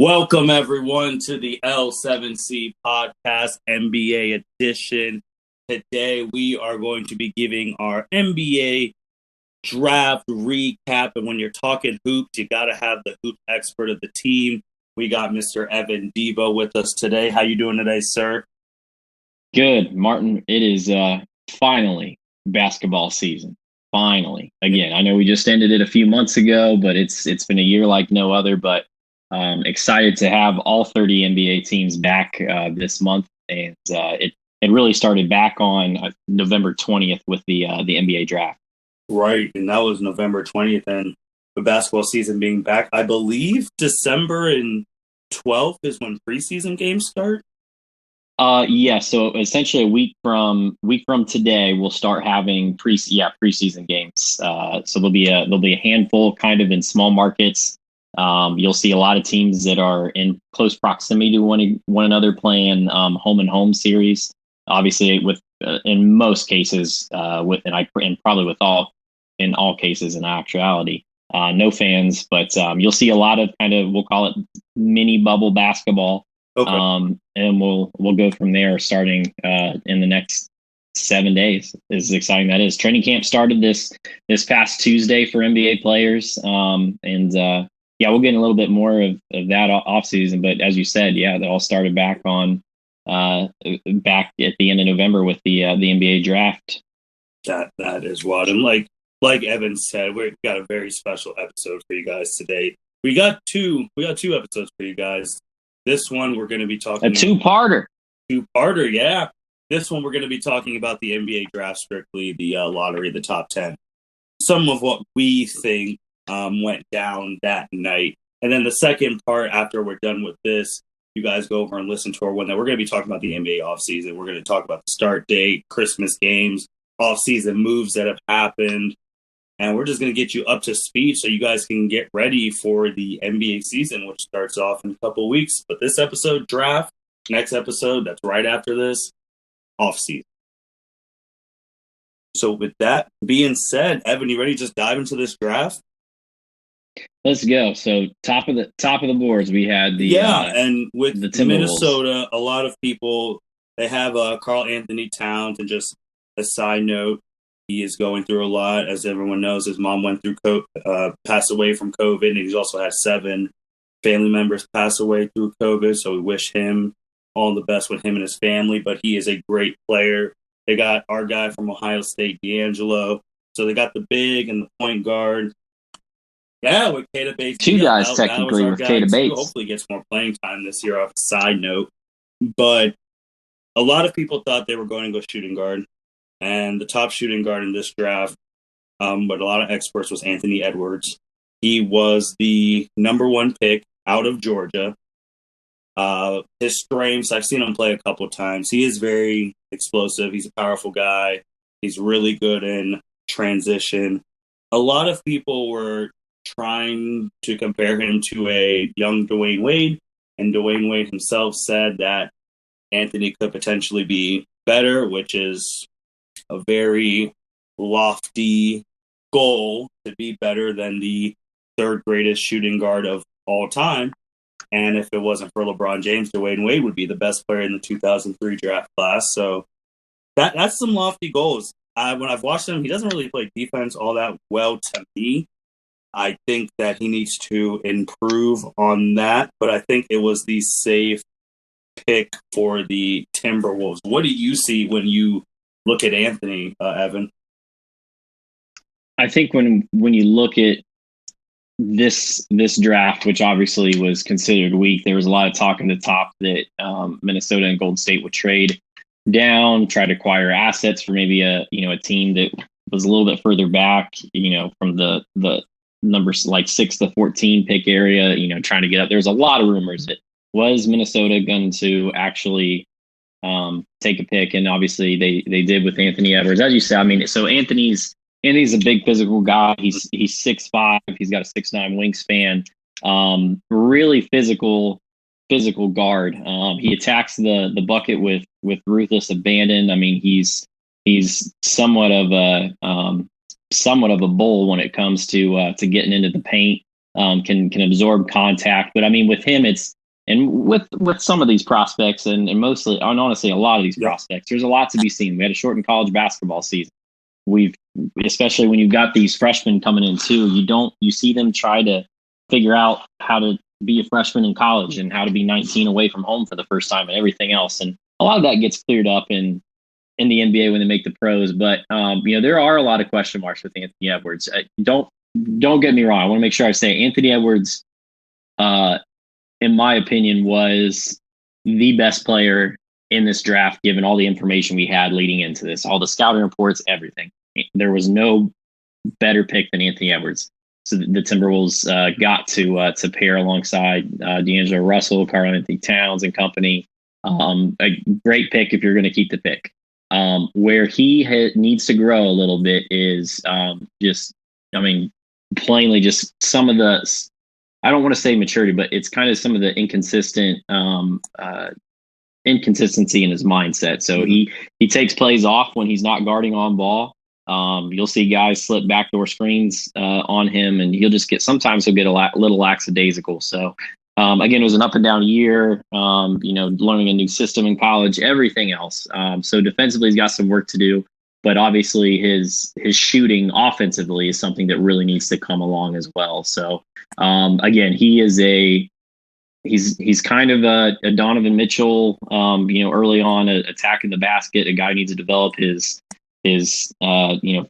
Welcome, everyone, to the L7C podcast, NBA edition. Today, we are going to be giving our NBA draft recap. And when you're talking hoops, you got to have the hoop expert of the team. We got Mr. Evan Debo with us today. How you doing today, sir? Good, Martin. It is finally basketball season. Finally, again, I know we just ended it a few months ago, but it's been a year like no other. But excited to have all 30 NBA teams back this month, and it really started back on November 20th with the NBA draft. Right, and that was November 20th, and the basketball season being back. I believe December and 12th is when preseason games start. Yeah. So essentially, a week from today, we'll start having preseason games. So there'll be a handful, kind of in small markets. You'll see a lot of teams that are in close proximity to one another playing home and home series. Obviously, with in most cases, and probably with all in all cases in actuality, no fans, but you'll see a lot of kind of, we'll call it mini bubble basketball. Okay. And we'll go from there starting in the next 7 days. As exciting that is. Training camp started this past Tuesday for NBA players. Yeah, we'll get a little bit more of that off season. But as you said, yeah, that all started back at the end of November with the NBA draft. That is wild. And like Evan said, we've got a very special episode for you guys today. We got two episodes for you guys. This one we're going to be A talking two-parter. two-parter, yeah. This one we're going to be talking about the NBA draft, strictly the lottery, the top 10. Some of what we think went down that night. And then the second part, after we're done with this, you guys go over and listen to our one that we're going to be talking about the NBA offseason. We're going to talk about the start date, Christmas games, offseason moves that have happened. And we're just going to get you up to speed so you guys can get ready for the NBA season, which starts off in a couple of weeks. But this episode, draft, next episode, that's right after this, off season. So with that being said, Evan, you ready to just dive into this draft? Let's go. So top of the boards, we had And with the Timberwolves. Minnesota, a lot of people, they have Carl Anthony Towns. And just a side note, he is going through a lot. As everyone knows, his mom went through passed away from COVID, and he's also had 7 family members pass away through COVID. So we wish him all the best with him and his family. But he is a great player. They got our guy from Ohio State, D'Angelo. So they got the big and the point guard. Yeah, with Keita Bates. Two Yeah, guys that was technically our with guy Keita too. Bates. Hopefully gets more playing time this year off a side note. But a lot of people thought they were going to go shooting guard. And the top shooting guard in this draft, but a lot of experts, was Anthony Edwards. He was the number 1 pick out of Georgia. His strengths, I've seen him play a couple of times. He is very explosive. He's a powerful guy. He's really good in transition. A lot of people were trying to compare him to a young Dwayne Wade, and Dwayne Wade himself said that Anthony could potentially be better, which is a very lofty goal, to be better than the 3rd greatest shooting guard of all time. And if it wasn't for LeBron James, Dwayne Wade would be the best player in the 2003 draft class. So that's some lofty goals. When I've watched him, he doesn't really play defense all that well to me. I think that he needs to improve on that, but I think it was the safe pick for the Timberwolves. What do you see when you look at Anthony, Evan? I think when you look at this draft, which obviously was considered weak, there was a lot of talk in the top that Minnesota and Golden State would trade down, try to acquire assets for maybe a team that was a little bit further back, from the numbers like 6 to 14 pick area, trying to get up. There's a lot of rumors that was Minnesota going to actually take a pick, and obviously they did with Anthony Edwards, as you said. I mean, so Anthony's a big physical guy. He's 6'5". He's got a 6'9" wingspan. Really physical guard. He attacks the bucket with ruthless abandon. I mean, he's somewhat of a bull when it comes to getting into the paint. can absorb contact. But I mean, with him, and with some of these prospects, and mostly, and honestly, a lot of these prospects, there's a lot to be seen. We had a shortened college basketball season. Especially when you've got these freshmen coming in too, you see them try to figure out how to be a freshman in college and how to be 19 away from home for the first time and everything else. And a lot of that gets cleared up in the NBA when they make the pros. But there are a lot of question marks with Anthony Edwards. Don't get me wrong. I want to make sure I say Anthony Edwards, in my opinion, was the best player in this draft, given all the information we had leading into this, all the scouting reports, everything. There was no better pick than Anthony Edwards. So the Timberwolves got to pair alongside D'Angelo Russell, Karl-Anthony Towns and company. A great pick if you're going to keep the pick. Where he needs to grow a little bit is plainly just some of the, I don't want to say maturity, but it's kind of some of the inconsistency in his mindset. So he takes plays off when he's not guarding on ball. You'll see guys slip backdoor screens on him, and sometimes he'll get a little lackadaisical. So again, it was an up and down year, learning a new system in college, everything else. So defensively, he's got some work to do, but obviously his shooting offensively is something that really needs to come along as well. So again, he's kind of a Donovan Mitchell, early on attacking the basket. A guy needs to develop his 18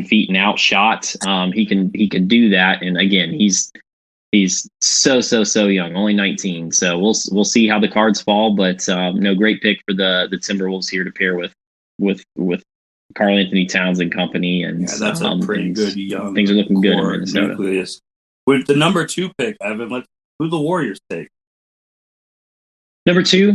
feet and out shot. He can do that. And again, he's so young, only 19. So we'll see how the cards fall, but great pick for the Timberwolves here to pair with Karl-Anthony Towns and company. And that's a pretty good young. Things are looking good in Minnesota. Nucleus. With the number 2 pick, Evan, who the Warriors take? Number 2,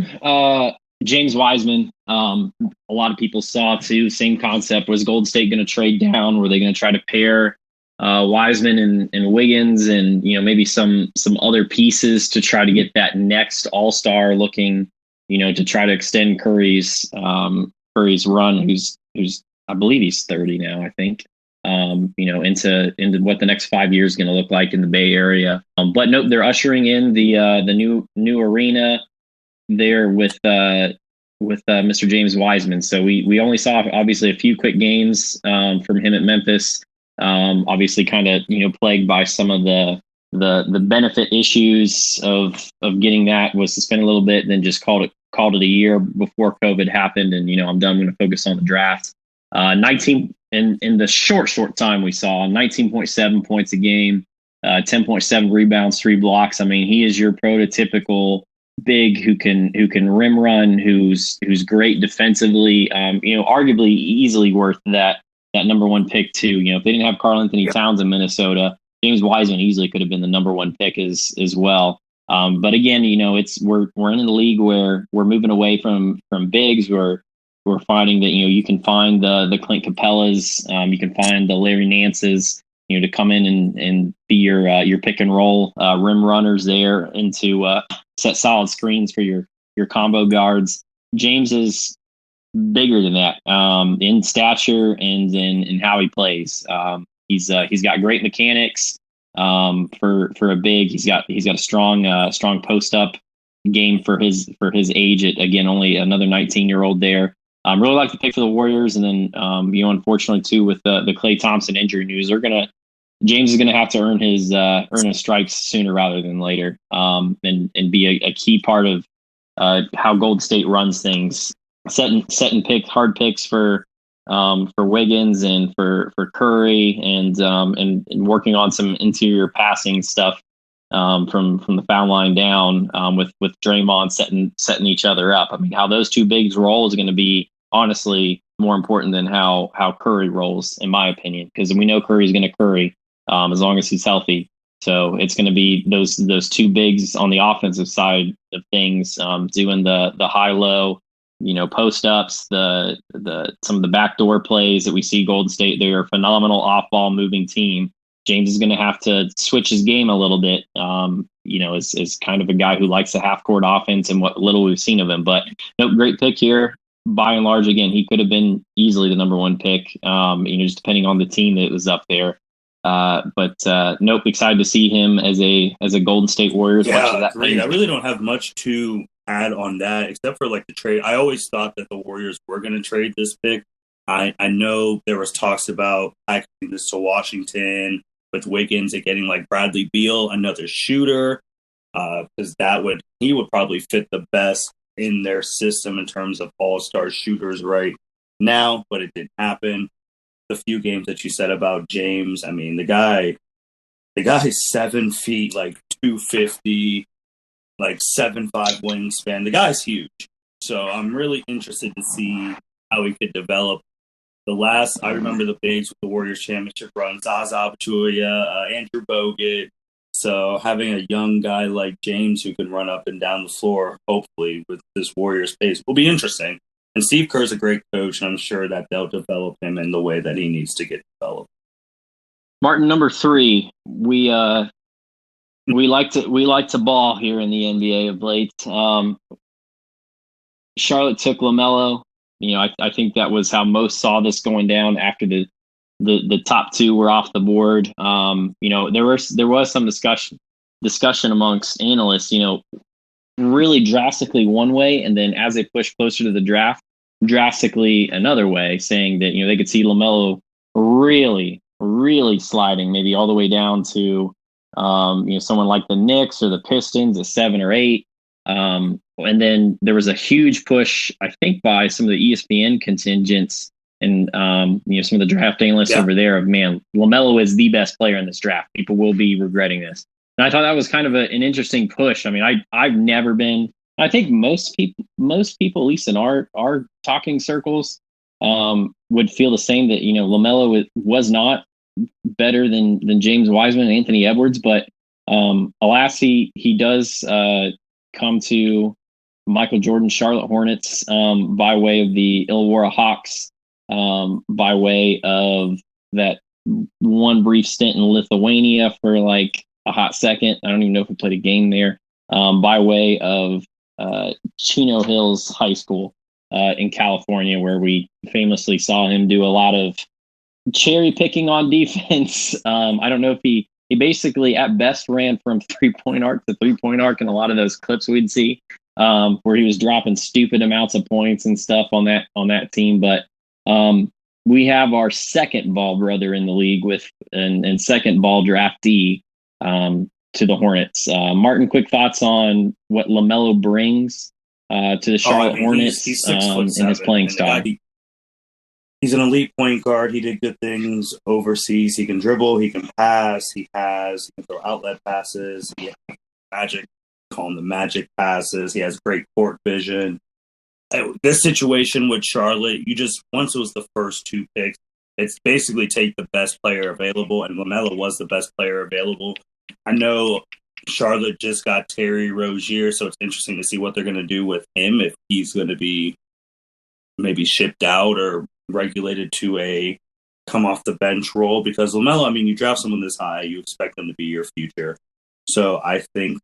James Wisman. A lot of people saw too, same concept. Was Golden State going to trade down? Were they going to try to pair Wiseman and Wiggins and maybe some other pieces to try to get that next all-star looking, to try to extend Curry's run, who's I believe he's 30 now, I think. Into what the next 5 years is going to look like in the Bay Area. But nope, they're ushering in the new arena there with Mr. James Wiseman. So we only saw obviously a few quick games from him at Memphis. Obviously kind of plagued by some of the benefit issues of getting that, was suspended a little bit and then just called it a year before COVID happened, and I'm done. I'm going to focus on the draft. 19 in the short time we saw 19.7 points a game, 10.7 rebounds, 3 blocks. I mean, he is your prototypical big who can rim run, who's great defensively. Arguably easily worth that number 1 pick too. If they didn't have Karl-Anthony Towns in Minnesota, James Wiseman easily could have been the number 1 pick as well. But again, we're in a league where we're moving away from bigs. We're finding that you can find the Clint Capellas, you can find the Larry Nances, to come in and be your pick and roll rim runners there, and to set solid screens for your combo guards. James is bigger than that in stature and in how he plays. He's got great mechanics for a big. He's got a strong post up game for his age. At again, only another 19-year-old there. Really like the pick for the Warriors, and then unfortunately too with the Klay Thompson injury news, James is gonna have to earn his stripes sooner rather than later, and be a key part of how Golden State runs things. Setting hard picks for Wiggins and for Curry, and working on some interior passing stuff from the foul line down, with Draymond setting each other up. I mean, how those two bigs roll is going to be honestly more important than how Curry rolls, in my opinion, because we know Curry's going to Curry as long as he's healthy. So it's going to be those two bigs on the offensive side of things, doing the high-low, post ups, some of the backdoor plays that we see Golden State. They're a phenomenal off-ball moving team. James is going to have to switch his game a little bit, is kind of a guy who likes a half-court offense and what little we've seen of him. But no, great pick here. By and large, again, he could have been easily the number 1 pick, just depending on the team that was up there. Nope, excited to see him as a Golden State Warrior. As much as that great. I really don't have much to add on that except for like the trade. I always thought that the Warriors were going to trade this pick. I know there was talks about packaging this to Washington with Wiggins and getting like Bradley Beal, another shooter, because he would probably fit the best in their system in terms of all-star shooters right now, but it didn't happen. The few games that you said about James, I mean, the guy is 7 feet, like 250, like 7'5" wingspan. The guy's huge. So I'm really interested to see how he could develop. I remember the bigs with the Warriors championship run, Zaza Pachulia, Andrew Bogut. So having a young guy like James who can run up and down the floor, hopefully with this Warriors pace, will be interesting. And Steve Kerr's a great coach, and I'm sure that they'll develop him in the way that he needs to get developed. Martin, number 3, we like to ball here in the NBA of late. Charlotte took Lamelo. I think that was how most saw this going down after the top 2 were off the board. There was some discussion amongst analysts, really drastically one way, and then as they push closer to the draft, drastically another way, saying that they could see Lamelo really, really sliding, maybe all the way down to someone like the Knicks or the Pistons at 7 or 8. And then there was a huge push, I think, by some of the ESPN contingents and some of the draft analysts over there of, man, Lamelo is the best player in this draft. People will be regretting this. And I thought that was kind of an interesting push. I mean, I've never been. I think most people, at least in our talking circles, would feel the same, that Lamelo was not better than James Wiseman and Anthony Edwards, but alas, he does come to Michael Jordan's Charlotte Hornets by way of the Illawarra Hawks, by way of that one brief stint in Lithuania for like a hot second. I don't even know if he played a game there, by way of Chino Hills High School in California, where we famously saw him do a lot of cherry picking on defense. I don't know if he basically at best ran from 3-point arc to 3-point arc in a lot of those clips we'd see, where he was dropping stupid amounts of points and stuff on that team. But we have our second ball brother in the league and second ball draftee to the Hornets. Martin, quick thoughts on what Lamelo brings to the Charlotte Hornets he's 6'7" in his playing style. He's an elite point guard. He did good things overseas. He can dribble. He can pass. He can throw outlet passes. He has magic. Call him the magic passes. He has great court vision. This situation with Charlotte, once it was the first 2 picks, it's basically take the best player available, and Lamelo was the best player available. I know Charlotte just got Terry Rozier, so it's interesting to see what they're going to do with him, if he's going to be maybe shipped out or regulated to a come off the bench role, because Lamelo, I mean, you draft someone this high, you expect them to be your future. So I think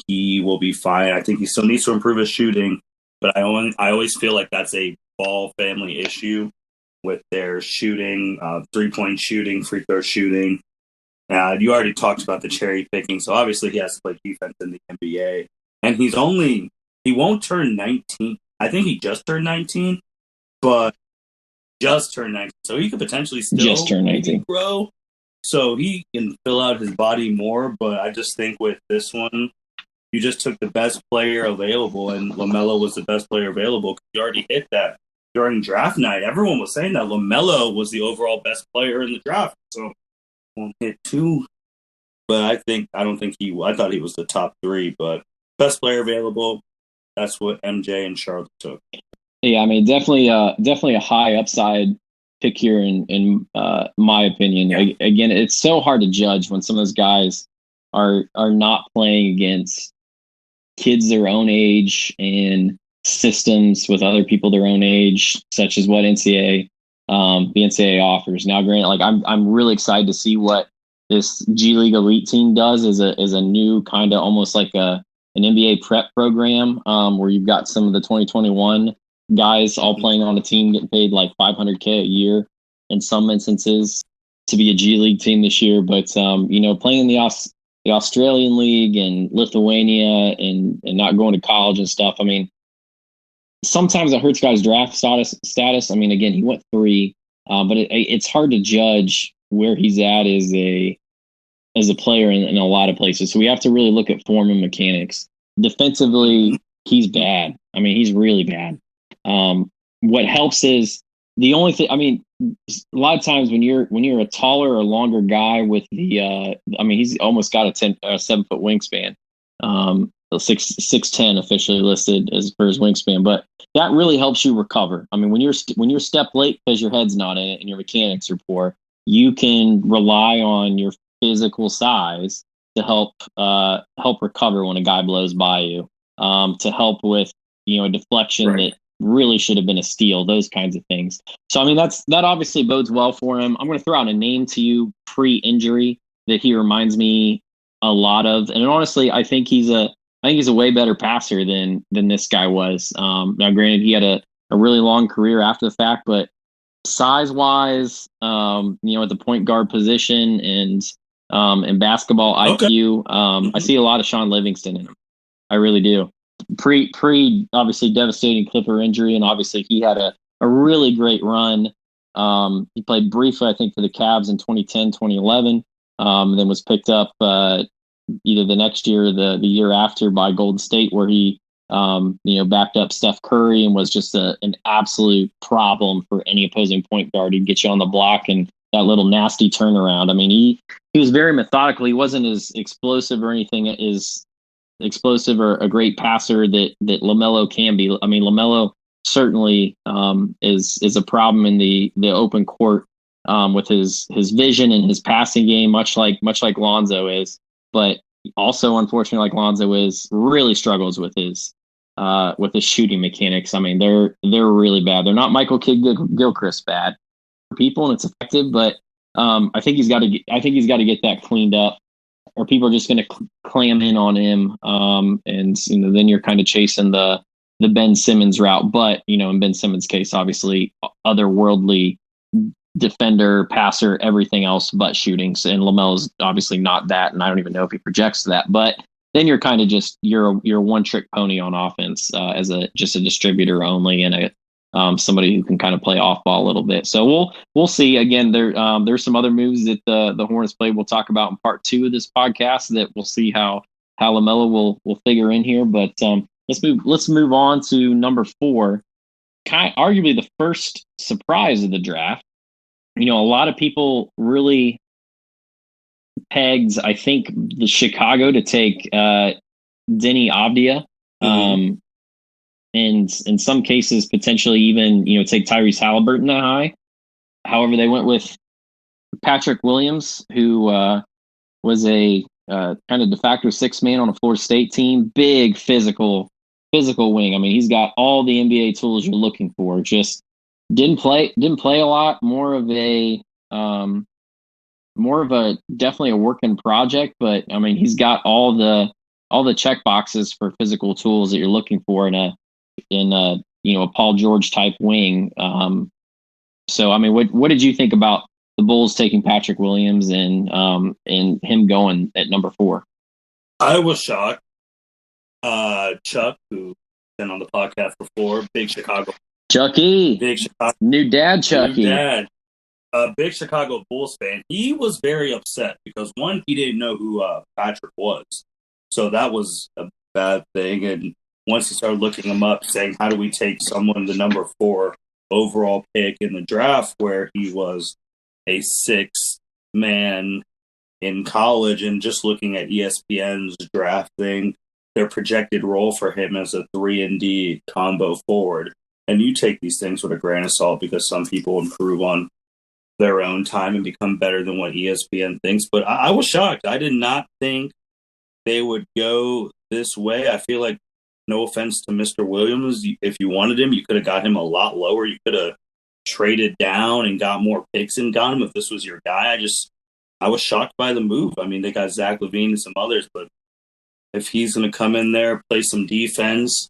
he will be fine. I think he still needs to improve his shooting, but I always feel like that's a Ball family issue with their shooting, 3-point shooting, free throw shooting. You already talked about the cherry picking, so obviously he has to play defense in the NBA. And he won't turn 19. I think he just turned 19, but just turned 19. So he could potentially still just turn 19. Grow. So he can fill out his body more, but I just think with this one, you just took the best player available, and Lamelo was the best player available. You already hit that during draft night. Everyone was saying that Lamelo was the overall best player in the draft. So won't hit 2, but I thought he was the top 3, but best player available. That's what MJ and Charlotte took. Yeah, I mean, definitely a high upside pick here in my opinion. Yeah. Again, it's so hard to judge when some of those guys are not playing against kids their own age and systems with other people their own age, such as what the NCAA offers. Now, granted, like I'm really excited to see what this G League Elite team does as a new kind of almost like an NBA prep program, where you've got some of the 2021 guys all playing on a team getting paid like $500K a year in some instances. to be a G League team this year, but playing in the Australian League and Lithuania and not going to college and stuff. I mean, sometimes it hurts guys' draft status. I mean, again, he went 3, but it's hard to judge where he's at as a player in a lot of places. So we have to really look at form and mechanics. Defensively, he's bad. I mean, he's really bad. What helps is the only thing. I mean, a lot of times when you're a taller or longer guy with he's almost got a 7-foot wingspan. 6'10" officially listed as for his wingspan, but that really helps you recover. I mean, when you're step late because your head's not in it and your mechanics are poor, you can rely on your physical size to help recover when a guy blows by you, to help with a deflection Right. that really should have been a steal, those kinds of things. So I mean that obviously bodes well for him. I'm going to throw out a name to you pre-injury that he reminds me a lot of, and honestly, I think he's a way better passer than this guy was. Now, granted, he had a really long career after the fact, but size-wise, at the point guard position and basketball IQ, I see a lot of Sean Livingston in him. I really do. Pre obviously devastating Clipper injury, and obviously he had a really great run. He played briefly, I think, for the Cavs in 2010, 2011, then was picked up either the next year or the year after by Golden State, where he backed up Steph Curry and was just an absolute problem for any opposing point guard. He'd get you on the block and that little nasty turnaround. I mean, he was very methodical. He wasn't as explosive or anything as explosive or a great passer that Lamelo can be. I mean, Lamelo certainly is a problem in the open court with his vision and his passing game, much like Lonzo is. But also, unfortunately, like Lonzo is, really struggles with his shooting mechanics. I mean, they're really bad. They're not Michael Kidd-Gilchrist bad for people, and it's effective. But I think he's got to get that cleaned up, or people are just going to clam in on him. And then you're kind of chasing the Ben Simmons route. But in Ben Simmons' case, obviously, otherworldly defender, passer, everything else but shooting. And Lamelo's obviously not that, and I don't even know if he projects that. But then you're kind of just you're a one-trick pony on offense as just a distributor only, and somebody who can kind of play off ball a little bit. So we'll see. Again, there's some other moves that the Hornets played. We'll talk about in part 2 of this podcast that we'll see how Lamelo will figure in here. But let's move on to number 4. Arguably the first surprise of the draft. A lot of people really pegged, I think, the Chicago to take Deni Avdija, and in some cases potentially even take Tyrese Halliburton that high. However, they went with Patrick Williams, who was a kind of de facto 6th man on a Florida State team. Big physical wing. I mean, he's got all the NBA tools you're looking for. Just didn't play a lot. More of a definitely a working project, but I mean, he's got all the check boxes for physical tools that you're looking for in a Paul George type wing. So I mean, what did you think about the Bulls taking Patrick Williams and him going at number 4? I was shocked. Chuck, who's been on the podcast before, big Chicago. Chucky. Big Chicago. New dad, Chucky. New dad. Big Chicago Bulls fan. He was very upset because, one, he didn't know who Patrick was. So that was a bad thing. And once he started looking him up, saying, how do we take someone the number 4 overall pick in the draft where he was a 6th man in college, and just looking at ESPN's draft thing, their projected role for him as a 3-and-D combo forward. And you take these things with a grain of salt because some people improve on their own time and become better than what ESPN thinks. But I was shocked. I did not think they would go this way. I feel like, no offense to Mr. Williams, if you wanted him, you could have got him a lot lower. You could have traded down and got more picks and got him if this was your guy. I was shocked by the move. I mean, they got Zach LaVine and some others, but if he's going to come in there, play some defense,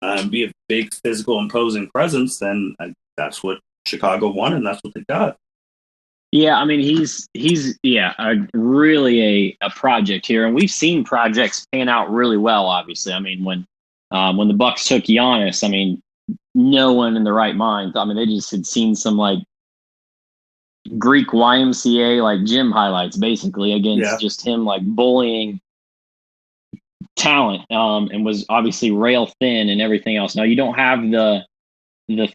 and be a big physical imposing presence, then that's what Chicago wanted, and that's what they got. Yeah, I mean he's really a project here, and we've seen projects pan out really well. Obviously, I mean when the Bucks took Giannis, I mean no one in the right mind. I mean they just had seen some like Greek YMCA like gym highlights basically Yeah. against just him like bullying talent, and was obviously rail thin and everything else. Now you don't have the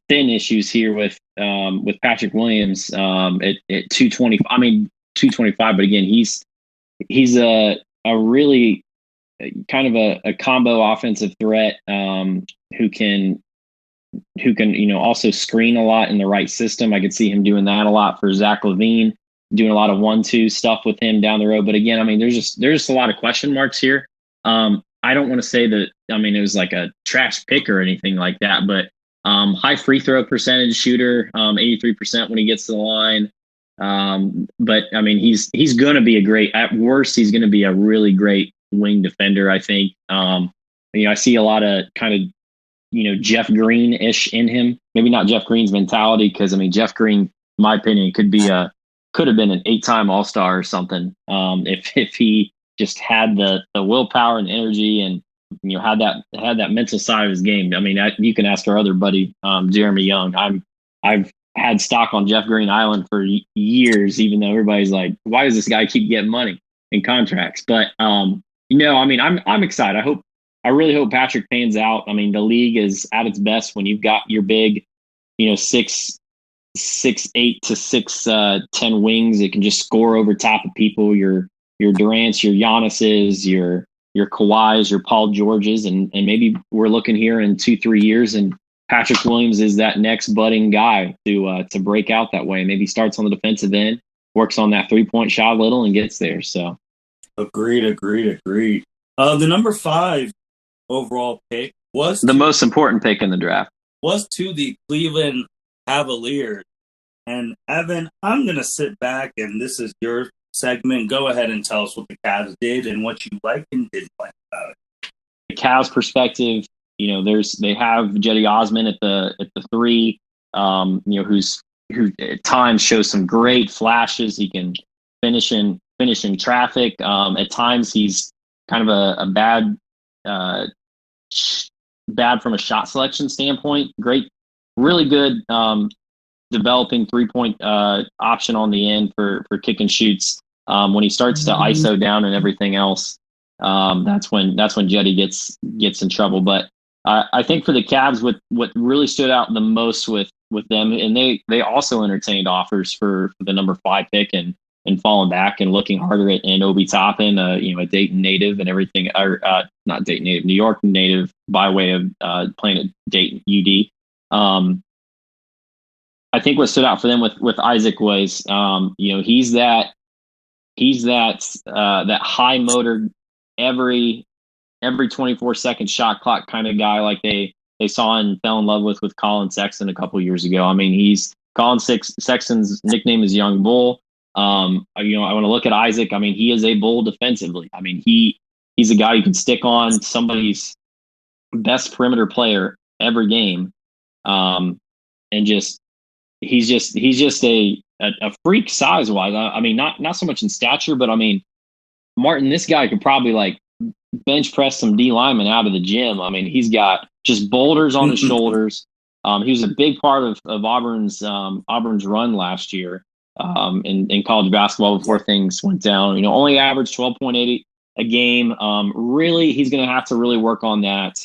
thin issues here with Patrick Williams at 220. I mean 225, but again he's a really kind of a combo offensive threat, who can also screen a lot in the right system. I could see him doing that a lot for Zach LaVine, doing a lot of 1-2 stuff with him down the road. But again, I mean, there's just a lot of question marks here. I don't want to say that. I mean, it was like a trash pick or anything like that, but high free throw percentage shooter, 83% when he gets to the line. But I mean, he's going to be a great. At worst, he's going to be a really great wing defender. I think. I see a lot of kind of Jeff Green-ish in him. Maybe not Jeff Green's mentality, because I mean Jeff Green, in my opinion, could have been an 8-time All-Star or something, if he just had the willpower and energy, and had that mental side of his game. I mean, you can ask our other buddy, Jeremy Young. I've had stock on Jeff Green Island for years, even though everybody's like, why does this guy keep getting money and contracts? But I mean, I'm excited. I really hope Patrick pans out. I mean, the league is at its best when you've got your big, 6'8" to 6'10" wings that can just score over top of people. Your Durant's, your Giannis's, your Kawhi's, your Paul George's, and maybe we're looking here in 2-3 years, and Patrick Williams is that next budding guy to break out that way. Maybe starts on the defensive end, works on that 3-point shot a little, and gets there. So, Agreed. The number 5 overall pick was the most important pick in the draft was to the Cleveland Cavaliers. And Evan, I'm going to sit back, and this is your segment. Go ahead and tell us what the Cavs did and what you liked and didn't like about it. The Cavs' perspective, they have Jetty Osman at the 3, who at times shows some great flashes. He can finish in traffic. At times he's kind of a bad from a shot selection standpoint. Great, really good developing 3-point option on the end for kick and shoots. When he starts to ISO down and everything else, that's when Jetty gets in trouble. But I think for the Cavs, what really stood out the most with them, and they also entertained offers for the number 5 pick and falling back and looking harder at Obi Toppin, a Dayton native and everything, or not Dayton native, New York native by way of playing at Dayton UD. I think what stood out for them with Isaac was, he's that high motor, every 24-second shot clock kind of guy, like they saw and fell in love with Colin Sexton a couple years ago. I mean, Colin Sexton's nickname is Young Bull. I want to look at Isaac. I mean, he is a bull defensively. I mean, he's a guy you can stick on somebody's best perimeter player every game, and he's just a freak size wise. I mean, not so much in stature, but I mean, Martin, this guy could probably like bench press some D linemen out of the gym. I mean, he's got just boulders on his shoulders. He was a big part of Auburn's run last year in college basketball before things went down. Only averaged 12.8 a game. Really, he's going to have to really work on that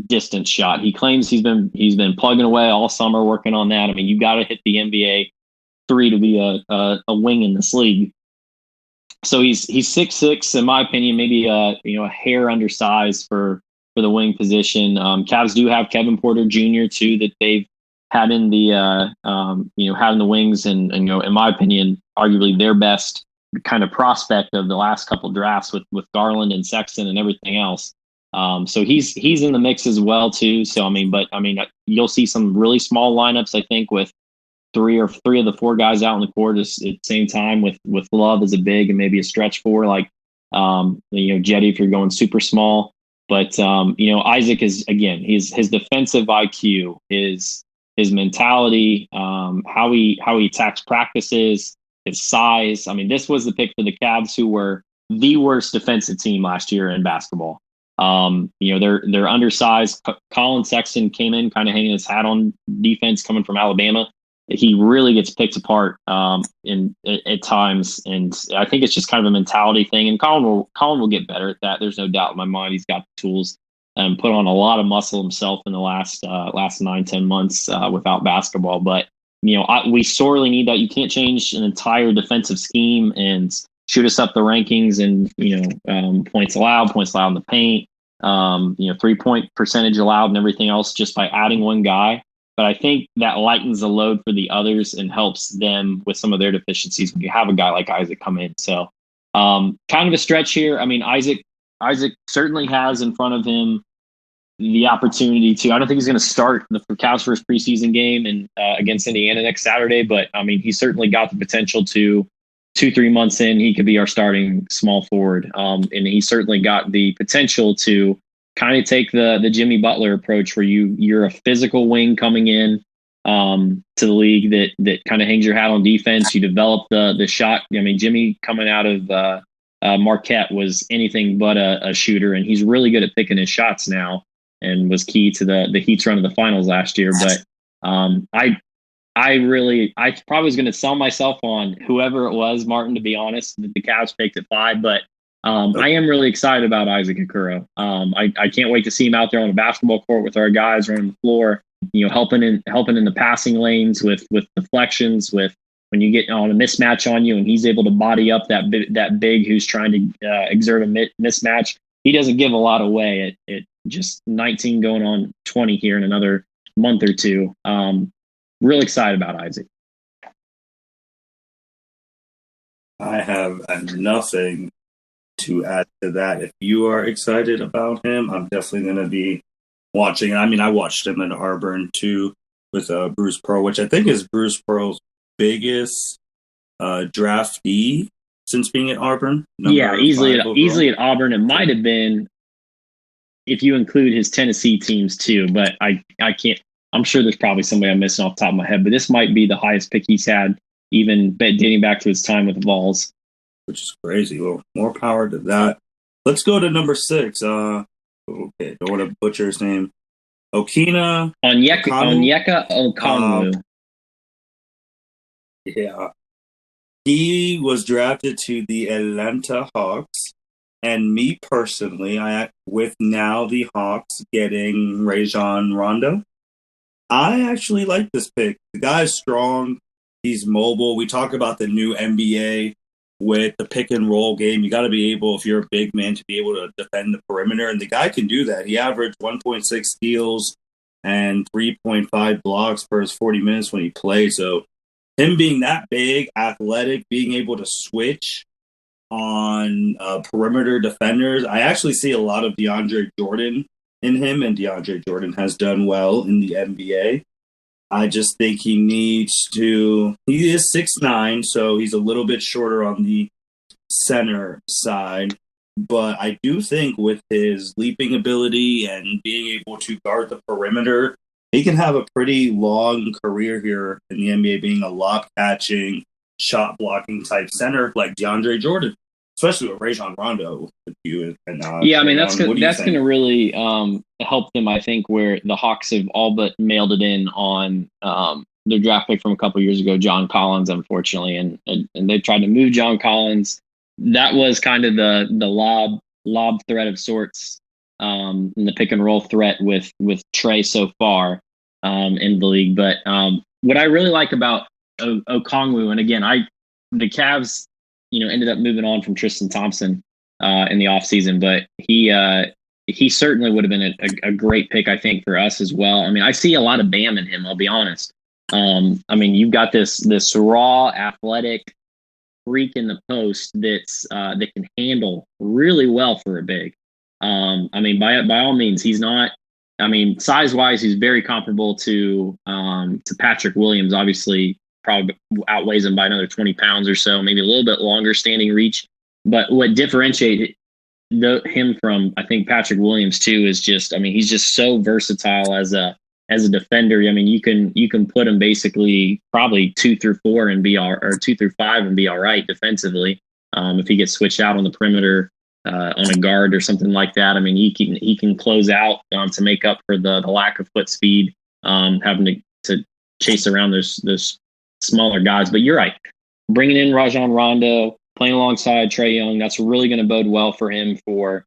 distance shot. He claims he's been plugging away all summer working on that. I mean, you got to hit the NBA 3 to be a wing in this league. So he's 6'6", in my opinion, maybe a hair undersized for the wing position. Cavs do have Kevin Porter Jr. too, that they've had in the having the wings, and in my opinion, arguably their best kind of prospect of the last couple of drafts with Garland and Sexton and everything else. So he's in the mix as well too. So you'll see some really small lineups, I think, with three of the 4 guys out on the court at the same time, with Love as a big and maybe a stretch 4, like Jetty if you're going super small. But Isaac is, again, his defensive IQ, his his mentality, how he attacks practices, his size. I mean, this was the pick for the Cavs, who were the worst defensive team last year in basketball. They're undersized. Colin Sexton came in kind of hanging his hat on defense, coming from Alabama. He really gets picked apart at times, and I think it's just kind of a mentality thing. And Colin will get better at that. There's no doubt in my mind. He's got the tools and put on a lot of muscle himself in the last 9-10 months without basketball. But we sorely need that. You can't change an entire defensive scheme and shoot us up the rankings and points allowed in the paint, 3-point percentage allowed and everything else just by adding one guy. But I think that lightens the load for the others and helps them with some of their deficiencies when you have a guy like Isaac come in. So kind of a stretch here. I mean, Isaac certainly has in front of him the opportunity to. I don't think he's going to start the Cavs' first preseason game and against Indiana next Saturday, but I mean, he's certainly got the potential to 2-3 months in, he could be our starting small forward. And he certainly got the potential to kind of take the Jimmy Butler approach, where you're a physical wing coming in to the league that kind of hangs your hat on defense. You develop the shot. I mean, Jimmy coming out of Marquette was anything but a shooter, and he's really good at picking his shots now, and was key to the Heat's run of the finals last year. But I probably was going to sell myself on whoever it was, Martin, to be honest. The Cavs picked at 5, but I am really excited about Isaac Okoro. I can't wait to see him out there on the basketball court with our guys running the floor, helping in the passing lanes with deflections, with when you get on a mismatch on you and he's able to body up that big who's trying to exert a mismatch. He doesn't give a lot away at just 19 going on 20 here in another month or two. Real excited about Isaac. I have nothing to add to that. If you are excited about him, I'm definitely going to be watching. I mean, I watched him at Auburn too with Bruce Pearl, which I think is Bruce Pearl's biggest draftee since being at Auburn. Easily at Auburn. It might have been if you include his Tennessee teams too, but I can't. I'm sure there's probably somebody I'm missing off the top of my head, but this might be the highest pick he's had, even dating back to his time with the Vols. Which is crazy. Well, more power to that. Let's go to number 6. Okay, don't want to butcher his name. Onyeka Okongwu. Yeah. He was drafted to the Atlanta Hawks. And me personally, with now the Hawks getting Rajon Rondo, I actually like this pick. The guy's strong. He's mobile. We talk about the new NBA with the pick and roll game. You got to be able, if you're a big man, to be able to defend the perimeter. And the guy can do that. He averaged 1.6 steals and 3.5 blocks per his 40 minutes when he played. So him being that big, athletic, being able to switch on perimeter defenders, I actually see a lot of DeAndre Jordan in him, and DeAndre Jordan has done well in the NBA. I just think he needs to. He is 6'9", so he's a little bit shorter on the center side. But I do think with his leaping ability and being able to guard the perimeter, he can have a pretty long career here in the NBA, being a lob catching, shot blocking type center like DeAndre Jordan, especially with Rajon Rondo. Yeah, I mean that's going to really help them. I think where the Hawks have all but mailed it in on their draft pick from a couple years ago, John Collins, unfortunately, and they tried to move John Collins. That was kind of the lob threat of sorts, and the pick and roll threat with Trey so far in the league. But what I really like about Okongwu, and again, the Cavs, ended up moving on from Tristan Thompson in the offseason, but he certainly would have been a great pick, I think, for us as well. I mean, I see a lot of Bam in him, I'll be honest. I mean, you've got this raw, athletic freak in the post that can handle really well for a big. I mean, by all means, he's not. I mean, size-wise, he's very comparable to Patrick Williams. Obviously, probably outweighs him by another 20 pounds or so, maybe a little bit longer standing reach. But what differentiates him from, I think, Patrick Williams too is just, I mean, he's just so versatile as a as a defender, I mean, you can put him basically probably 2 through 4 and be or 2 through 5 and be all right defensively. If he gets switched out on the perimeter on a guard or something like that, I mean, he can close out to make up for the lack of foot speed, having to chase around those smaller guys. But you're right, bringing in Rajon Rondo, playing alongside Trae Young, that's really going to bode well for him for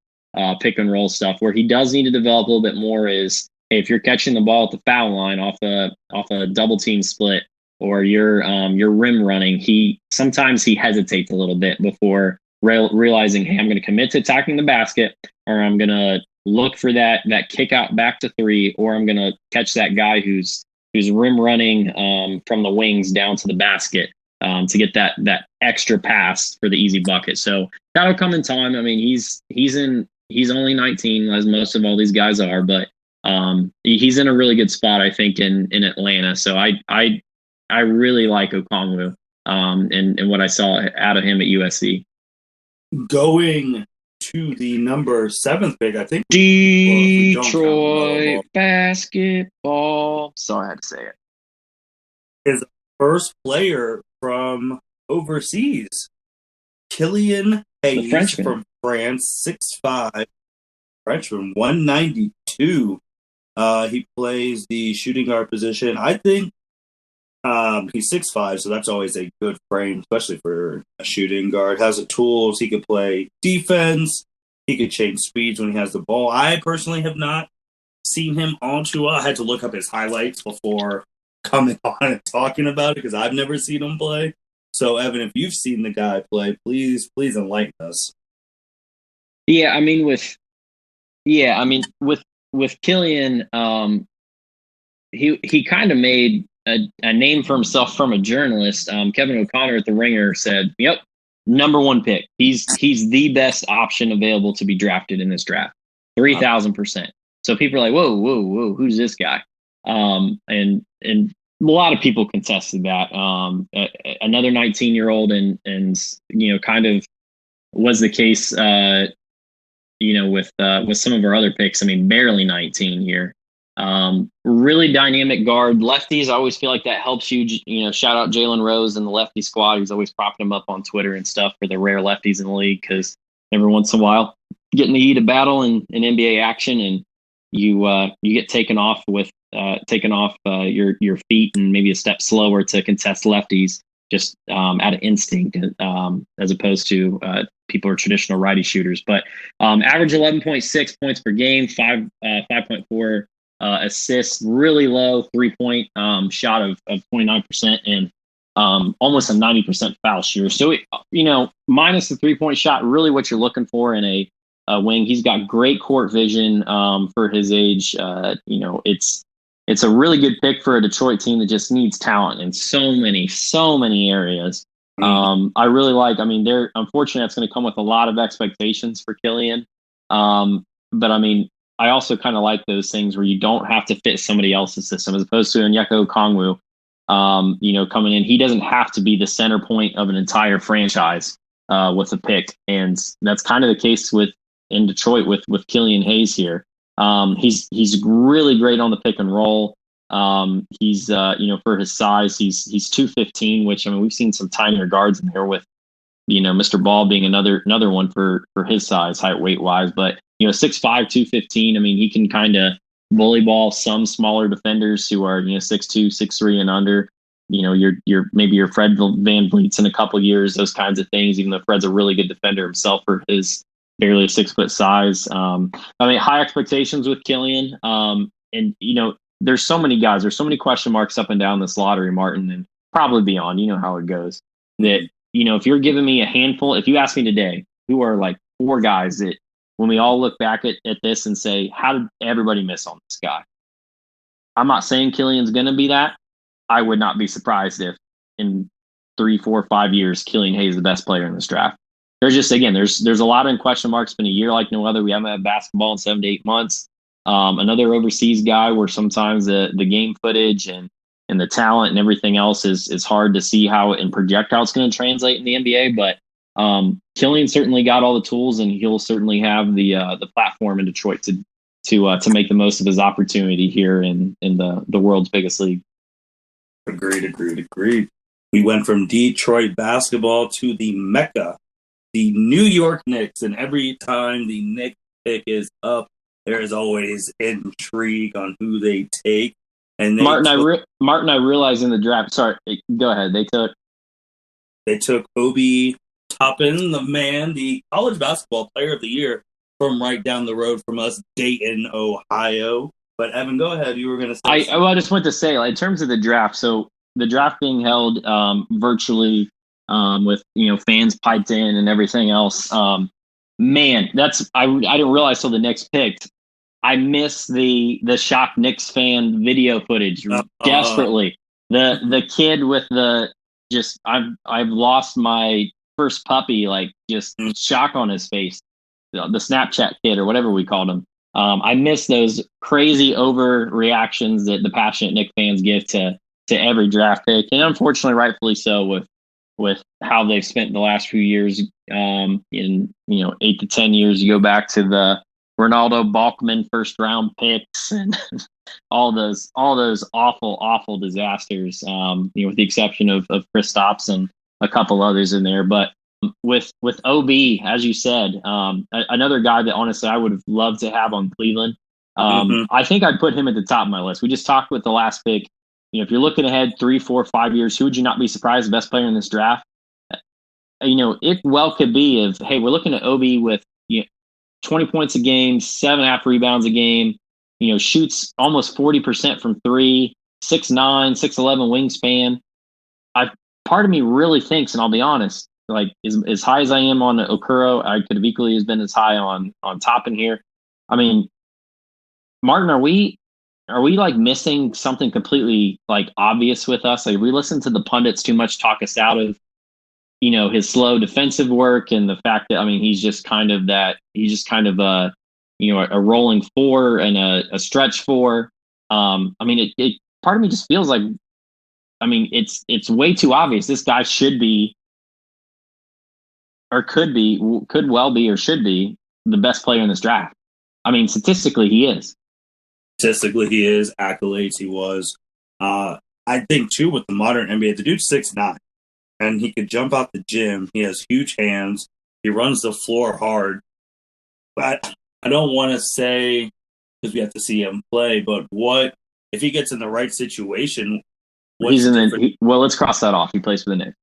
pick and roll stuff. Where he does need to develop a little bit more is, hey, if you're catching the ball at the foul line off a double team split, or you're rim running, sometimes he hesitates a little bit before realizing, hey, I'm going to commit to attacking the basket, or I'm going to look for that kick out back to three, or I'm going to catch that guy who's rim running from the wings down to the basket to get that extra pass for the easy bucket. So that'll come in time. I mean, he's only 19, as most of all these guys are, but he's in a really good spot, I think, in Atlanta. So I really like Okongwu and what I saw out of him at USC. Going to the number 7th pick, I think. Detroit basketball. Sorry, I had to say it. His first player from overseas, Killian Hayes from France, 6'5", Frenchman, 192. He plays the shooting guard position. I think he's 6'5", so that's always a good frame, especially for a shooting guard. Has the tools. He could play defense. He could change speeds when he has the ball. I personally have not seen him on too well. I had to look up his highlights before coming on and talking about it because I've never seen him play. So, Evan, if you've seen the guy play, please enlighten us. Yeah, I mean with Killian, he kind of made a name for himself from a journalist. Kevin O'Connor at The Ringer said, "Yep, number 1 pick. He's the best option available to be drafted in this draft, 3,000%." So people are like, "Whoa, who's this guy?" And a lot of people contested that. Another 19-year-old, and kind of was the case. With some of our other picks. I mean, barely 19 here. Really dynamic guard. Lefties, I always feel like that helps you. Shout out Jalen Rose and the lefty squad, who's always propping him up on Twitter and stuff for the rare lefties in the league, because every once in a while, getting the heat of battle in NBA action, and you get taken off your feet and maybe a step slower to contest lefties just out of instinct, as opposed to people are traditional righty shooters. But average 11.6 points per game, 5.4 assists, really low 3-point shot of 29%, and almost a 90% foul shooter. So, minus the 3-point shot, really what you're looking for in a wing. He's got great court vision for his age. It's a really good pick for a Detroit team that just needs talent in so many areas. I really like. I mean, unfortunately, that's going to come with a lot of expectations for Killian. But I mean, I also kind of like those things where you don't have to fit somebody else's system, as opposed to Onyeka Okongwu. Coming in, he doesn't have to be the center point of an entire franchise with a pick, and that's kind of the case in Detroit with Killian Hayes here. He's really great on the pick and roll. He's for his size, he's 215, which, I mean, we've seen some tinier guards in here with, Mr. Ball being another one for his size, height, weight wise. But 6'5", 215. I mean, he can kind of bully ball some smaller defenders who are 6'2", 6'3" and under. Your Fred VanVleet's in a couple years, those kinds of things. Even though Fred's a really good defender himself for his barely 6 foot size. I mean, high expectations with Killian. And there's so many guys, there's so many question marks up and down this lottery, Martin, and probably beyond. You know how it goes. That if you're giving me a handful, if you ask me today, who are like 4 guys that when we all look back at this and say, how did everybody miss on this guy? I'm not saying Killian's going to be that. I would not be surprised if in 3, 4, 5 years, Killian Hayes is the best player in this draft. There's just, again, there's a lot of question marks. It's been a year like no other. We haven't had basketball in 7 to 8 months. Another overseas guy where sometimes the game footage and the talent and everything else is hard to see how and project how it's going to translate in the NBA. But Killian certainly got all the tools, and he'll certainly have the platform in Detroit to make the most of his opportunity here in the world's biggest league. Agreed. We went from Detroit basketball to the Mecca, the New York Knicks, and every time the Knicks pick is up, there is always intrigue on who they take. And Martin, I realized in the draft. Sorry, go ahead. They took Obi Toppin, the college basketball player of the year from right down the road from us, Dayton, Ohio. But Evan, go ahead. You were going to say. I just want to say, like, in terms of the draft. So the draft being held virtually, with fans piped in and everything else. Man, I didn't realize till the Knicks picked. I miss the shock Knicks fan video footage desperately. The kid with I've lost my first puppy, like just shock on his face. The Snapchat kid or whatever we called him. I miss those crazy overreactions that the passionate Knicks fans give to every draft pick, and unfortunately, rightfully so, with how they've spent the last few years. In 8 to 10 years, you go back to the Ronaldo Balkman first round picks and all those awful disasters. With the exception of Kristaps and a couple others in there, but with OB, as you said, another guy that honestly I would have loved to have on Cleveland. I think I'd put him at the top of my list. We just talked with the last pick. If you're looking ahead 3, 4, 5 years, who would you not be surprised the best player in this draft? It well could be hey, we're looking at OB with 20 points a game, 7.5 rebounds a game, shoots almost 40% from 3, 6'9", 6'11" wingspan. Part of me really thinks, and I'll be honest, like as high as I am on Okoro, I could have equally been as high on top in here. I mean, Martin, are we like missing something completely like obvious with us? Like we listen to the pundits too much talk us out of his slow defensive work and the fact that he's just kind of a rolling 4 and a stretch 4. It part of me just feels like it's way too obvious. This guy should be or could well be or should be the best player in this draft. Statistically he is. Statistically he is. Accolades he was. I think too with the modern NBA, the dude's 6'9". And he could jump out the gym. He has huge hands. He runs the floor hard. But I don't want to say, because we have to see him play, but what if he gets in the right situation? Well, let's cross that off. He plays for the Knicks.